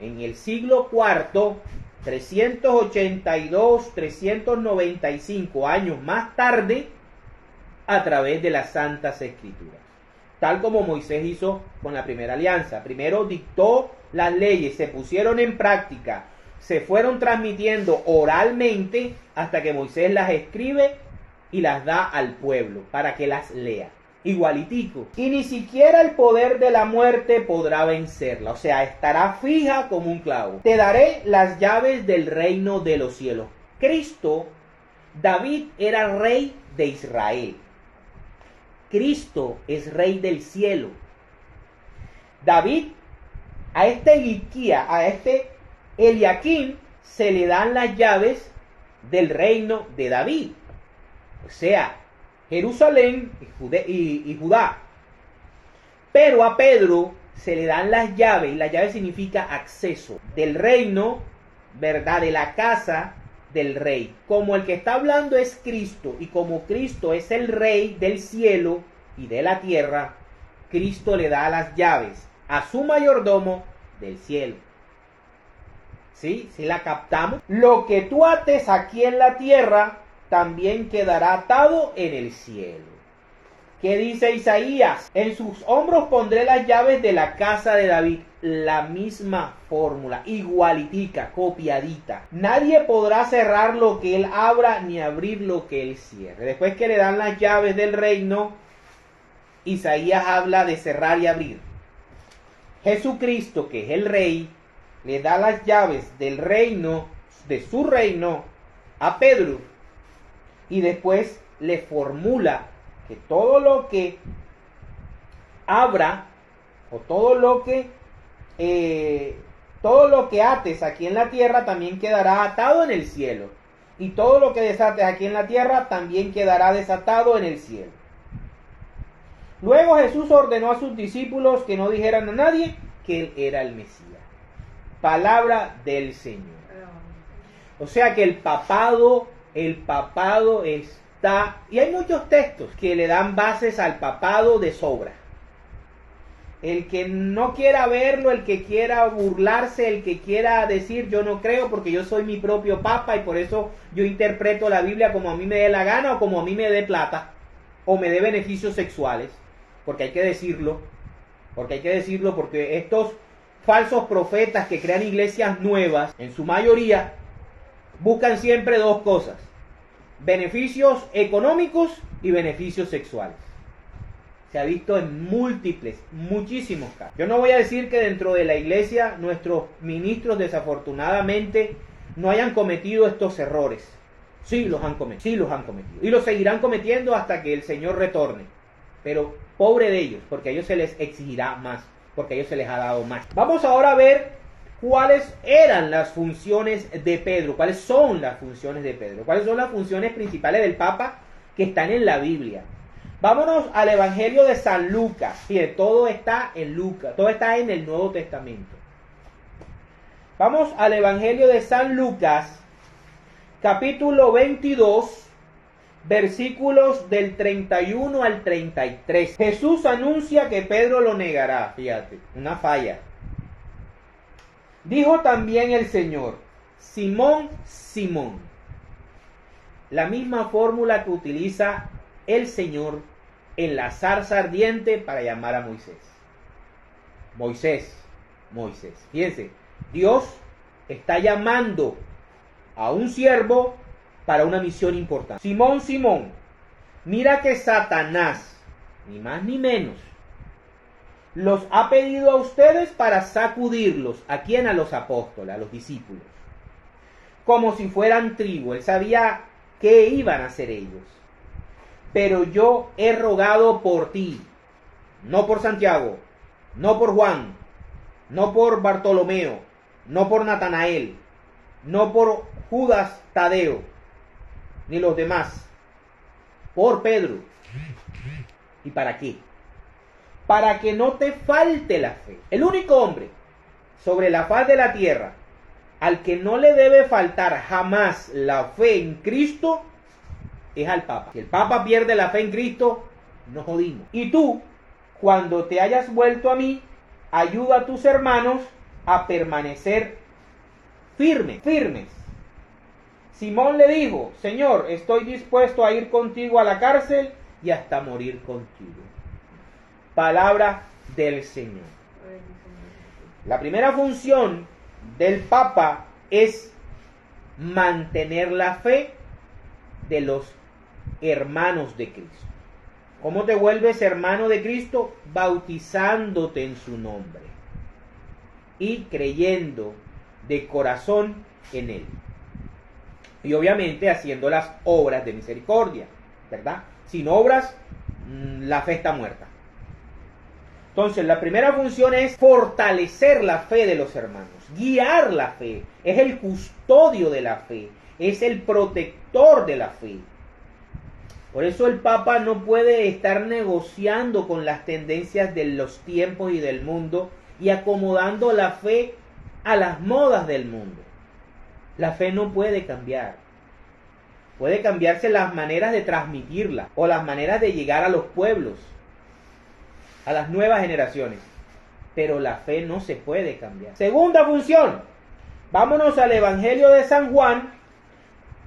en el siglo IV, 382, 395 años más tarde, a través de las Santas Escrituras. Tal como Moisés hizo con la primera alianza. Primero dictó las leyes, se pusieron en práctica, se fueron transmitiendo oralmente hasta que Moisés las escribe y las da al pueblo para que las lea. Igualitico. Y ni siquiera el poder de la muerte podrá vencerla. O sea, estará fija como un clavo. Te daré las llaves del reino de los cielos. Cristo, David era rey de Israel. Cristo es rey del cielo. David, a este Hilquías, a este Eliakim, se le dan las llaves del reino de David. O sea, Jerusalén y Judá. Pero a Pedro se le dan las llaves, y la llave significa acceso, del reino, ¿verdad? De la casa del rey. Como el que está hablando es Cristo, y como Cristo es el rey del cielo y de la tierra, Cristo le da las llaves a su mayordomo del cielo. ¿Sí? ¿Sí la captamos? Lo que tú ates aquí en la tierra también quedará atado en el cielo. ¿Qué dice Isaías? En sus hombros pondré las llaves de la casa de David. La misma fórmula, igualitica, copiadita. Nadie podrá cerrar lo que él abra ni abrir lo que él cierre. Después que le dan las llaves del reino, Isaías habla de cerrar y abrir. Jesucristo, que es el rey, le da las llaves del reino, de su reino, a Pedro. Y después le formula que todo lo que abra o todo lo que ates aquí en la tierra también quedará atado en el cielo, y todo lo que desates aquí en la tierra también quedará desatado en el cielo. Luego Jesús ordenó a sus discípulos que no dijeran a nadie que él era el Mesías. Palabra del Señor. O sea que el papado está, y hay muchos textos que le dan bases al papado de sobra. El que no quiera verlo, el que quiera burlarse, el que quiera decir yo no creo porque yo soy mi propio papa y por eso yo interpreto la Biblia como a mí me dé la gana o como a mí me dé plata o me dé beneficios sexuales, porque hay que decirlo, porque estos falsos profetas que crean iglesias nuevas, en su mayoría, buscan siempre dos cosas: beneficios económicos y beneficios sexuales. Se ha visto en muchísimos casos. Yo no voy a decir que dentro de la iglesia nuestros ministros desafortunadamente no hayan cometido estos errores. Sí los han cometido. Y los seguirán cometiendo hasta que el Señor retorne. Pero pobre de ellos, porque a ellos se les exigirá más, porque a ellos se les ha dado más. Vamos ahora a ver cuáles eran las funciones de Pedro, cuáles son las funciones de Pedro, cuáles son las funciones principales del Papa que están en la Biblia. Vámonos al Evangelio de San Lucas. Fíjense, todo está en Lucas, todo está en el Nuevo Testamento. Vamos al Evangelio de San Lucas, capítulo 22, versículos del 31 al 33. Jesús anuncia que Pedro lo negará. Fíjate, una falla. Dijo también el Señor: Simón, Simón. La misma fórmula que utiliza el Señor en la zarza ardiente para llamar a Moisés. Moisés. Fíjense, Dios está llamando a un siervo para una misión importante. Simón, Simón, mira que Satanás, ni más ni menos, los ha pedido a ustedes para sacudirlos. ¿A quién? A los apóstoles, a los discípulos. Como si fueran trigo. Él sabía qué iban a hacer ellos. Pero yo he rogado por ti, no por Santiago, no por Juan, no por Bartolomeo, no por Natanael, no por Judas Tadeo, ni los demás, por Pedro. ¿Y para qué? Para que no te falte la fe. El único hombre sobre la faz de la tierra al que no le debe faltar jamás la fe en Cristo es al Papa. Si el Papa pierde la fe en Cristo, nos jodimos. Y tú, cuando te hayas vuelto a mí, ayuda a tus hermanos a permanecer firmes. Simón le dijo: Señor, estoy dispuesto a ir contigo a la cárcel y hasta morir contigo. Palabra del Señor. La primera función del Papa es mantener la fe de los hermanos de Cristo. ¿Cómo te vuelves hermano de Cristo? Bautizándote en su nombre y creyendo de corazón en Él. Y obviamente haciendo las obras de misericordia, ¿verdad? Sin obras, la fe está muerta. Entonces, la primera función es fortalecer la fe de los hermanos, guiar la fe, es el custodio de la fe, es el protector de la fe. Por eso el Papa no puede estar negociando con las tendencias de los tiempos y del mundo y acomodando la fe a las modas del mundo. La fe no puede cambiar. Puede cambiarse las maneras de transmitirla o las maneras de llegar a los pueblos, a las nuevas generaciones. Pero la fe no se puede cambiar. Segunda función. Vámonos al Evangelio de San Juan,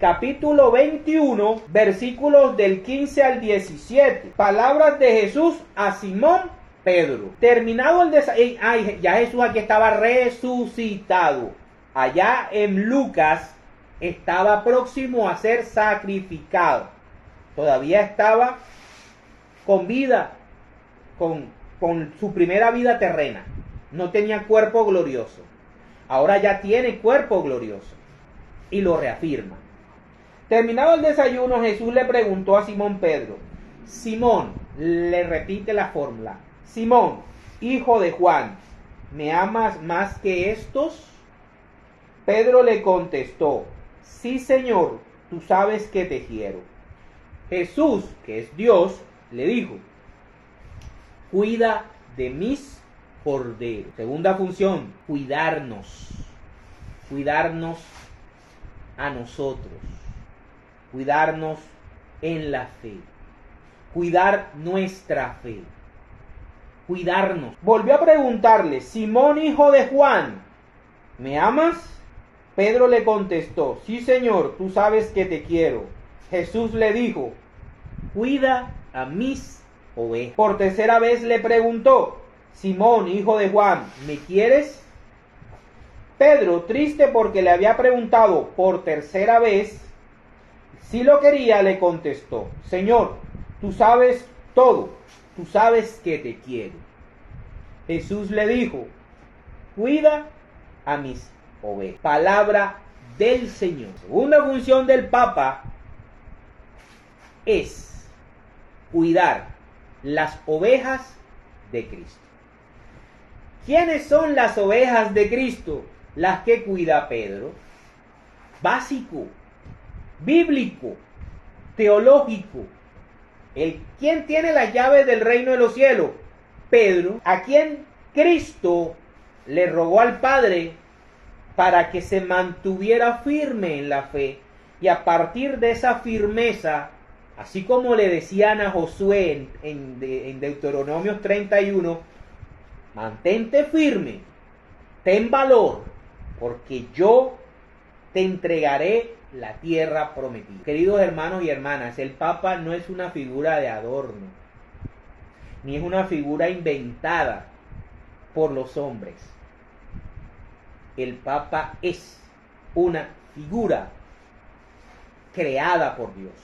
capítulo 21, versículos del 15 al 17. Palabras de Jesús a Simón Pedro. Terminado el desayuno, ya Jesús aquí estaba resucitado. Allá en Lucas estaba próximo a ser sacrificado. Todavía estaba con vida, con su primera vida terrena. No tenía cuerpo glorioso. Ahora ya tiene cuerpo glorioso. Y lo reafirma. Terminado el desayuno, Jesús le preguntó a Simón Pedro. Simón, le repite la fórmula. Simón, hijo de Juan, ¿me amas más que estos? Pedro le contestó. Sí, Señor, tú sabes que te quiero. Jesús, que es Dios, le dijo. Cuida de mis corderos. Segunda función, cuidarnos. Cuidarnos a nosotros. Cuidarnos en la fe. Cuidar nuestra fe. Cuidarnos. Volvió a preguntarle, Simón, hijo de Juan, ¿me amas? Pedro le contestó, sí, Señor, tú sabes que te quiero. Jesús le dijo, cuida a mis ovejas. Por tercera vez le preguntó, Simón, hijo de Juan, ¿me quieres? Pedro, triste porque le había preguntado por tercera vez si lo quería, le contestó, Señor, tú sabes todo, tú sabes que te quiero. Jesús le dijo, cuida a mis ovejas. Palabra del Señor. Segunda función del Papa es cuidar las ovejas de Cristo. ¿Quiénes son las ovejas de Cristo? Las que cuida Pedro. Básico, bíblico, teológico. ¿Quién tiene las llaves del reino de los cielos? Pedro, a quien Cristo le rogó al Padre para que se mantuviera firme en la fe, y a partir de esa firmeza, así como le decían a Josué en Deuteronomios 31, mantente firme, ten valor, porque yo te entregaré la tierra prometida. Queridos hermanos y hermanas, el Papa no es una figura de adorno, ni es una figura inventada por los hombres. El Papa es una figura creada por Dios,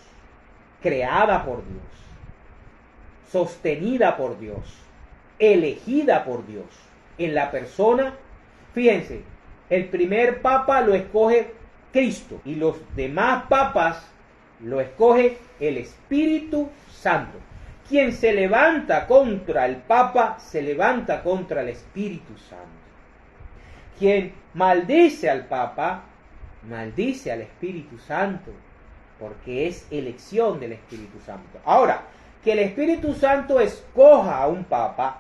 sostenida por Dios, elegida por Dios, en la persona, fíjense, el primer Papa lo escoge Cristo y los demás papas lo escoge el Espíritu Santo. Quien se levanta contra el Papa se levanta contra el Espíritu Santo. Quien maldice al Papa maldice al Espíritu Santo, porque es elección del Espíritu Santo. Ahora, que el Espíritu Santo escoja a un Papa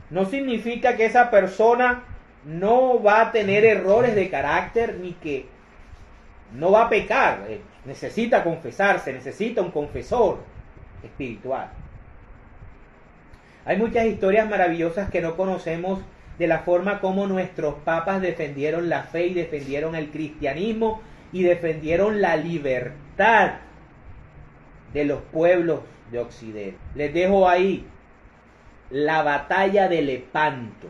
no significa que esa persona no va a tener errores de carácter ni que no va a pecar. Necesita confesarse, necesita un confesor espiritual. Hay muchas historias maravillosas que no conocemos de la forma como nuestros papas defendieron la fe y defendieron el cristianismo y defendieron la libertad de los pueblos de Occidente. Les dejo ahí la batalla de Lepanto,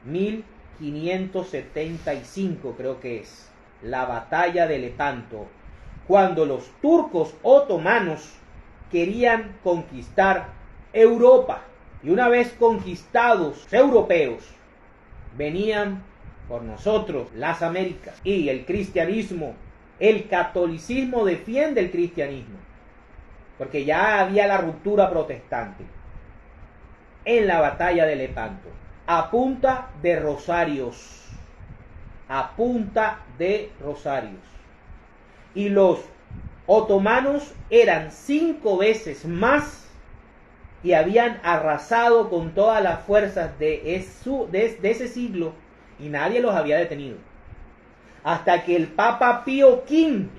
1575 creo que es, la batalla de Lepanto, cuando los turcos otomanos querían conquistar Europa. Y una vez conquistados los europeos, venían por nosotros las Américas. Y el cristianismo, el catolicismo defiende el cristianismo, porque ya había la ruptura protestante. En la batalla de Lepanto, a punta de rosarios. A punta de rosarios. Y los otomanos eran 5 veces más y habían arrasado con todas las fuerzas de ese siglo y nadie los había detenido. Hasta que el Papa Pío V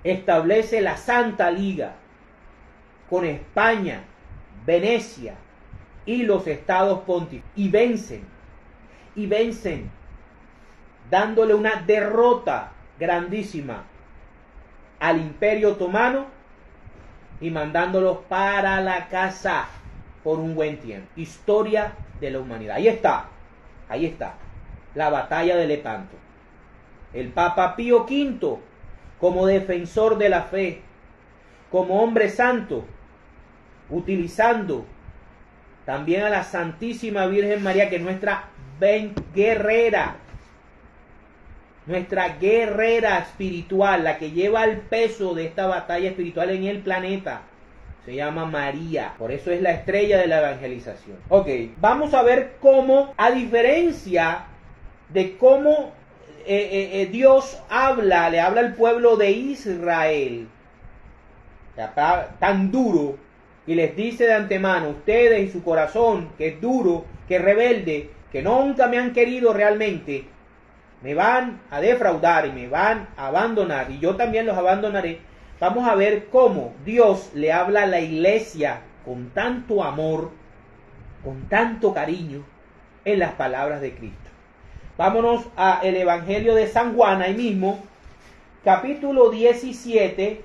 establece la Santa Liga con España, Venecia y los estados pontífices y vencen, dándole una derrota grandísima al Imperio Otomano y mandándolos para la casa por un buen tiempo. Historia de la humanidad. Ahí está, la batalla de Lepanto. El Papa Pío V, como defensor de la fe, como hombre santo, utilizando también a la Santísima Virgen María, que es nuestra guerrera, nuestra guerrera espiritual, la que lleva el peso de esta batalla espiritual en el planeta. Se llama María, por eso es la estrella de la evangelización. Ok, vamos a ver cómo, a diferencia de cómo Dios le habla al pueblo de Israel, tan duro, y les dice de antemano, ustedes y su corazón, que es duro, que es rebelde, que nunca me han querido realmente, me van a defraudar y me van a abandonar, y yo también los abandonaré. Vamos a ver cómo Dios le habla a la iglesia con tanto amor, con tanto cariño, en las palabras de Cristo. Vámonos al Evangelio de San Juan, ahí mismo, capítulo 17,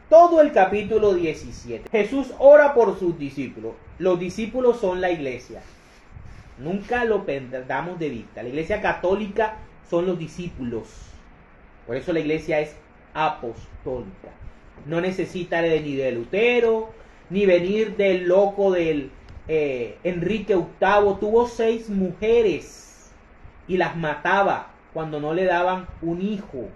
todo el capítulo 17. Jesús ora por sus discípulos. Los discípulos son la iglesia. Nunca lo perdamos de vista. La iglesia católica son los discípulos. Por eso la iglesia es apostólica. No necesita ni de Lutero, ni venir del loco del Enrique VIII. Tuvo 6 mujeres y las mataba cuando no le daban un hijo.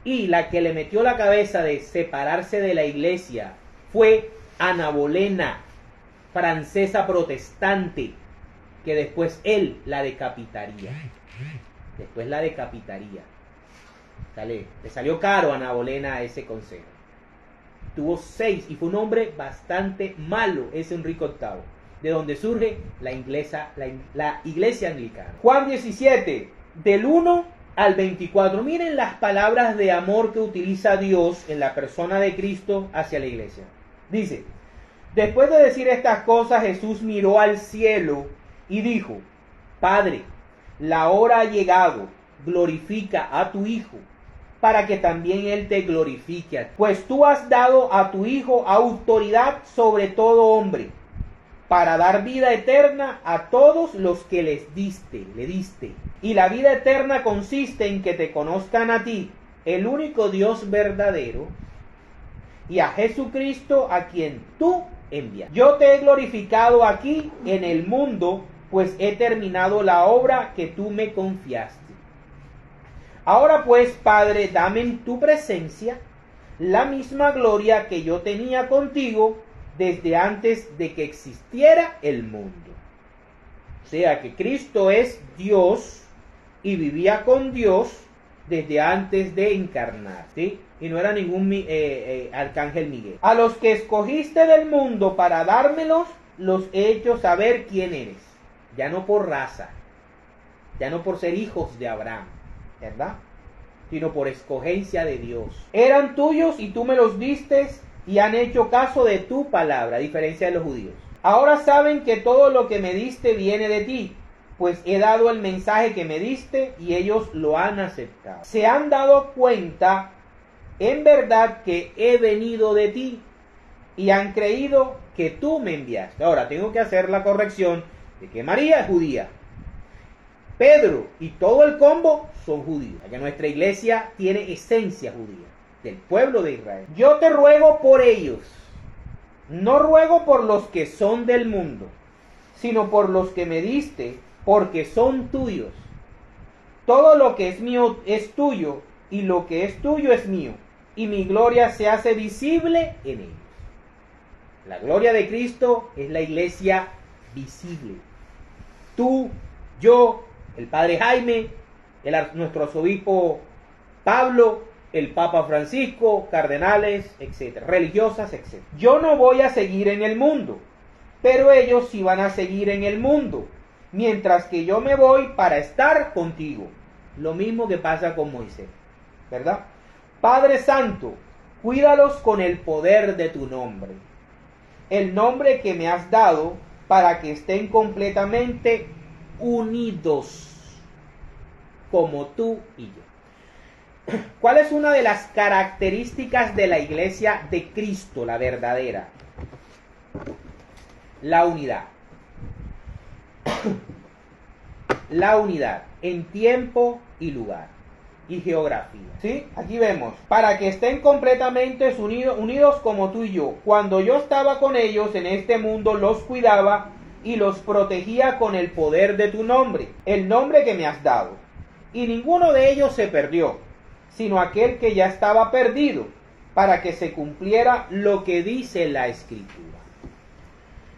Y la que le metió la cabeza de separarse de la iglesia fue Ana Bolena, francesa protestante, que después él la decapitaría. Le salió caro a Ana Bolena ese consejo. Tuvo 6 y fue un hombre bastante malo, ese Enrique VIII, de donde surge la iglesia anglicana. Juan 17, del 1 al 24. Miren las palabras de amor que utiliza Dios en la persona de Cristo hacia la iglesia. Dice, después de decir estas cosas, Jesús miró al cielo y dijo, Padre, la hora ha llegado, glorifica a tu Hijo, para que también Él te glorifique a ti. Pues tú has dado a tu Hijo autoridad sobre todo hombre, para dar vida eterna a todos los que le diste. Y la vida eterna consiste en que te conozcan a ti, el único Dios verdadero, y a Jesucristo a quien tú envías. Yo te he glorificado aquí en el mundo, pues he terminado la obra que tú me confiaste. Ahora pues, Padre, dame en tu presencia la misma gloria que yo tenía contigo desde antes de que existiera el mundo. O sea que Cristo es Dios y vivía con Dios desde antes de encarnar, ¿sí? Y no era ningún arcángel Miguel. A los que escogiste del mundo para dármelos, los he hecho saber quién eres. Ya no por raza, ya no por ser hijos de Abraham, ¿verdad? Sino por escogencia de Dios. Eran tuyos y tú me los diste y han hecho caso de tu palabra, a diferencia de los judíos. Ahora saben que todo lo que me diste viene de ti, pues he dado el mensaje que me diste y ellos lo han aceptado. Se han dado cuenta en verdad que he venido de ti y han creído que tú me enviaste. Ahora tengo que hacer la corrección de que María es judía, Pedro y todo el combo son judíos, ya que nuestra iglesia tiene esencia judía, del pueblo de Israel. Yo te ruego por ellos, no ruego por los que son del mundo, sino por los que me diste, porque son tuyos. Todo lo que es mío es tuyo, y lo que es tuyo es mío, y mi gloria se hace visible en ellos. La gloria de Cristo es la iglesia visible. Tú, yo, el padre Jaime, nuestro arzobispo Pablo, el Papa Francisco, cardenales, etc., religiosas, etc. Yo no voy a seguir en el mundo, pero ellos sí van a seguir en el mundo, mientras que yo me voy para estar contigo. Lo mismo que pasa con Moisés, ¿verdad? Padre Santo, cuídalos con el poder de tu nombre, el nombre que me has dado, para que estén completamente unidos como tú y yo. ¿Cuál es una de las características de la iglesia de Cristo, la verdadera? La unidad. La unidad en tiempo y lugar y geografía. ¿Sí? Aquí vemos, para que estén completamente unidos como tú y yo. Cuando yo estaba con ellos en este mundo, los cuidaba y los protegía con el poder de tu nombre, el nombre que me has dado. Y ninguno de ellos se perdió, sino aquel que ya estaba perdido, para que se cumpliera lo que dice la Escritura.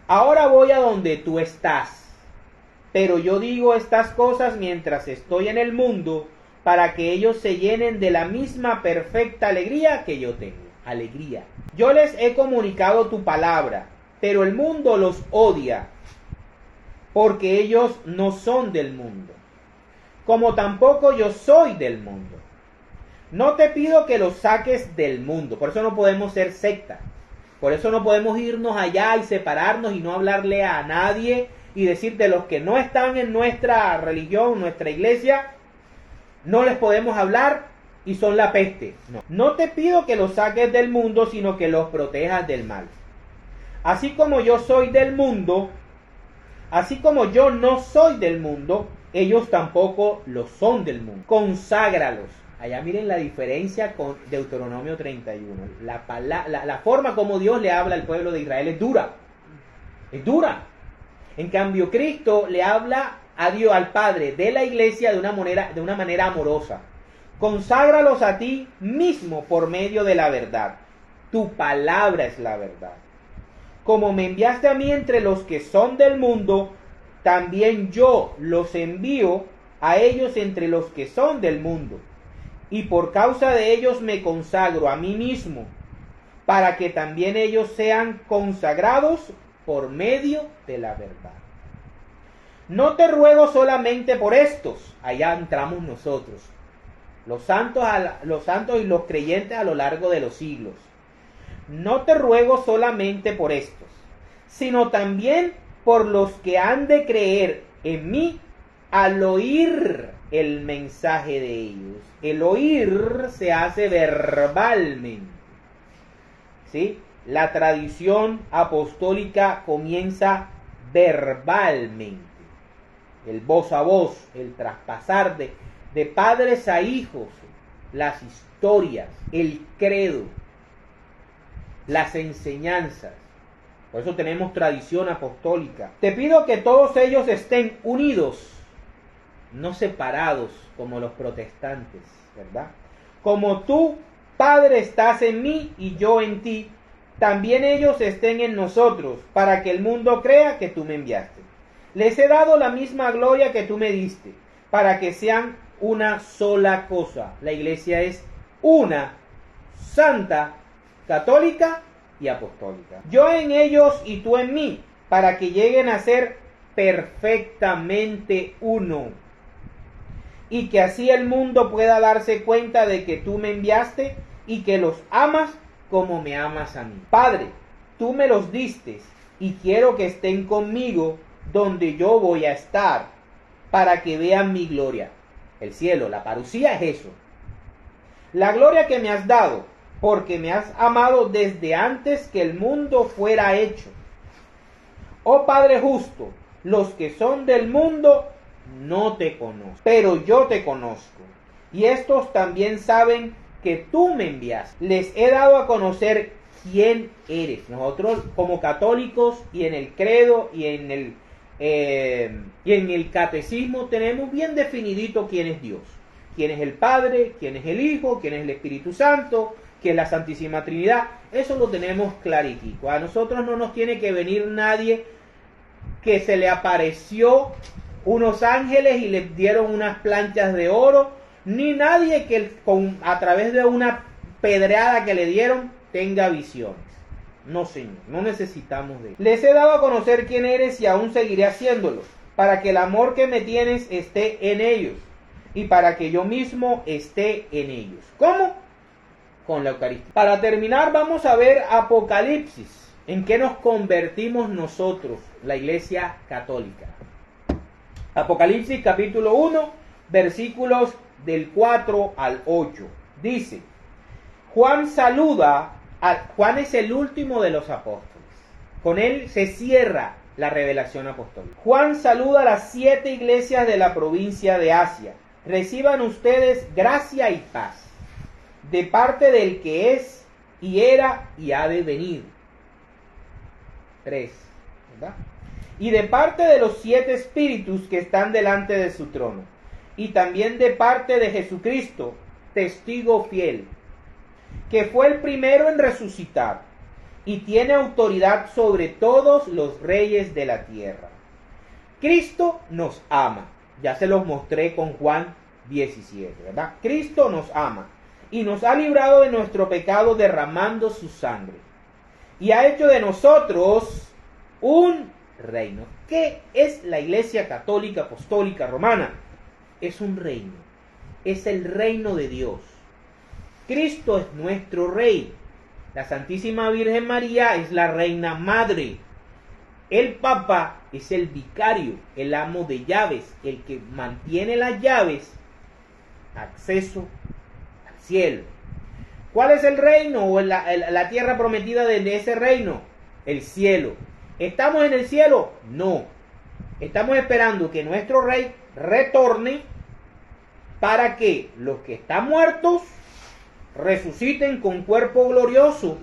Ahora voy a donde tú estás, pero yo digo estas cosas mientras estoy en el mundo, para que ellos se llenen de la misma perfecta alegría que yo tengo. Alegría. Yo les he comunicado tu palabra, pero el mundo los odia, porque ellos no son del mundo, como tampoco yo soy del mundo. No te pido que los saques del mundo, por eso no podemos ser secta, por eso no podemos irnos allá y separarnos y no hablarle a nadie y decir de los que no están en nuestra religión, nuestra iglesia, no les podemos hablar y son la peste. No te pido que los saques del mundo, sino que los protejas del mal. Así como yo soy del mundo, así como yo no soy del mundo, ellos tampoco lo son del mundo. Conságralos. Allá miren la diferencia con Deuteronomio 31. La forma como Dios le habla al pueblo de Israel es dura. Es dura. En cambio, Cristo le habla a Dios, al Padre de la iglesia, de una manera amorosa. Conságralos a ti mismo por medio de la verdad. Tu palabra es la verdad. Como me enviaste a mí entre los que son del mundo, también yo los envío a ellos entre los que son del mundo. Y por causa de ellos me consagro a mí mismo, para que también ellos sean consagrados por medio de la verdad. No te ruego solamente por estos, allá entramos nosotros, los santos y los creyentes a lo largo de los siglos. No te ruego solamente por estos, sino también por los que han de creer en mí al oír el mensaje de ellos. El oír se hace verbalmente, ¿sí? La tradición apostólica comienza verbalmente. El voz a voz, el traspasar de padres a hijos, las historias, el credo, las enseñanzas. Por eso tenemos tradición apostólica. Te pido que todos ellos estén unidos, no separados como los protestantes, ¿verdad? Como tú, Padre, estás en mí y yo en ti, también ellos estén en nosotros, para que el mundo crea que tú me enviaste. Les he dado la misma gloria que tú me diste, para que sean una sola cosa. La iglesia es una, santa, católica y apostólica. Yo en ellos y tú en mí, para que lleguen a ser perfectamente uno, y que así el mundo pueda darse cuenta de que tú me enviaste y que los amas como me amas a mí. Padre, tú me los diste y quiero que estén conmigo donde yo voy a estar, para que vean mi gloria. El cielo, la parucía es eso. La gloria que me has dado, porque me has amado desde antes que el mundo fuera hecho. Oh Padre justo, los que son del mundo no te conocen, pero yo te conozco. Y estos también saben que tú me enviaste. Les he dado a conocer quién eres. Nosotros como católicos y en el credo y en el catecismo tenemos bien definidito quién es Dios. Quién es el Padre, quién es el Hijo, quién es el Espíritu Santo, quién es la Santísima Trinidad. Eso lo tenemos claritico. A nosotros no nos tiene que venir nadie que se le apareció unos ángeles y les dieron unas planchas de oro, ni nadie que a través de una pedreada que le dieron tenga visiones. No, Señor, no necesitamos de él. Les he dado a conocer quién eres y aún seguiré haciéndolo, para que el amor que me tienes esté en ellos y para que yo mismo esté en ellos. ¿Cómo? Con la Eucaristía. Para terminar, vamos a ver Apocalipsis. ¿En qué nos convertimos nosotros, la Iglesia Católica? Apocalipsis capítulo 1, versículos del 4 al 8. Dice, Juan es el último de los apóstoles. Con él se cierra la revelación apostólica. Juan saluda a las 7 iglesias de la provincia de Asia. Reciban ustedes gracia y paz de parte del que es y era y ha de venir. 3, ¿verdad? Y de parte de los 7 espíritus que están delante de su trono, y también de parte de Jesucristo, testigo fiel, que fue el primero en resucitar, y tiene autoridad sobre todos los reyes de la tierra. Cristo nos ama. Ya se los mostré con Juan 17, ¿verdad? Cristo nos ama y nos ha librado de nuestro pecado derramando su sangre. Y ha hecho de nosotros un reino. ¿Qué es la Iglesia Católica Apostólica Romana? Es un reino. Es el reino de Dios. Cristo es nuestro Rey. La Santísima Virgen María es la Reina Madre. El Papa es el vicario, el amo de llaves, el que mantiene las llaves, acceso al cielo. ¿Cuál es el reino o la tierra prometida de ese reino? El cielo. ¿Estamos en el cielo? No. Estamos esperando que nuestro Rey retorne para que los que están muertos resuciten con cuerpo glorioso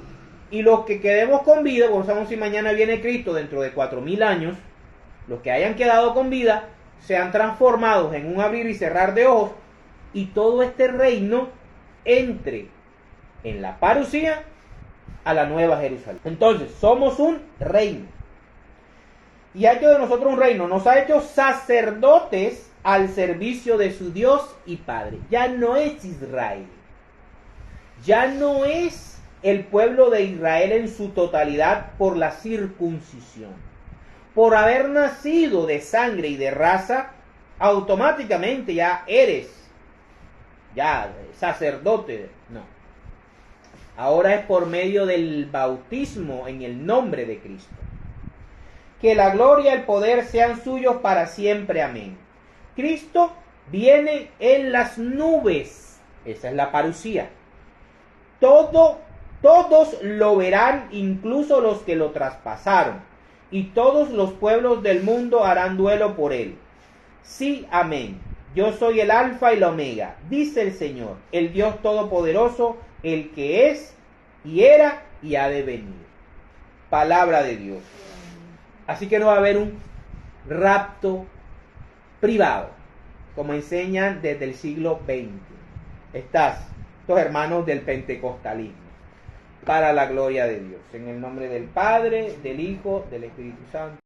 y los que quedemos con vida, porque sabemos si mañana viene Cristo dentro de 4000 años, los que hayan quedado con vida sean transformados en un abrir y cerrar de ojos y todo este reino entre en la parucía a la Nueva Jerusalén. Entonces, somos un reino y ha hecho de nosotros un reino, nos ha hecho sacerdotes al servicio de su Dios y Padre. Ya no es Israel. Ya no es el pueblo de Israel en su totalidad por la circuncisión. Por haber nacido de sangre y de raza, automáticamente ya eres sacerdote. No. Ahora es por medio del bautismo en el nombre de Cristo. Que la gloria y el poder sean suyos para siempre. Amén. Cristo viene en las nubes. Esa es la parucía. Todos lo verán, incluso los que lo traspasaron, y todos los pueblos del mundo harán duelo por él. Sí, amén. Yo soy el Alfa y la Omega, dice el Señor, el Dios Todopoderoso, el que es, y era, y ha de venir. Palabra de Dios. Así que no va a haber un rapto privado, como enseñan desde el siglo XX. Estos hermanos del pentecostalismo, para la gloria de Dios. En el nombre del Padre, del Hijo, del Espíritu Santo.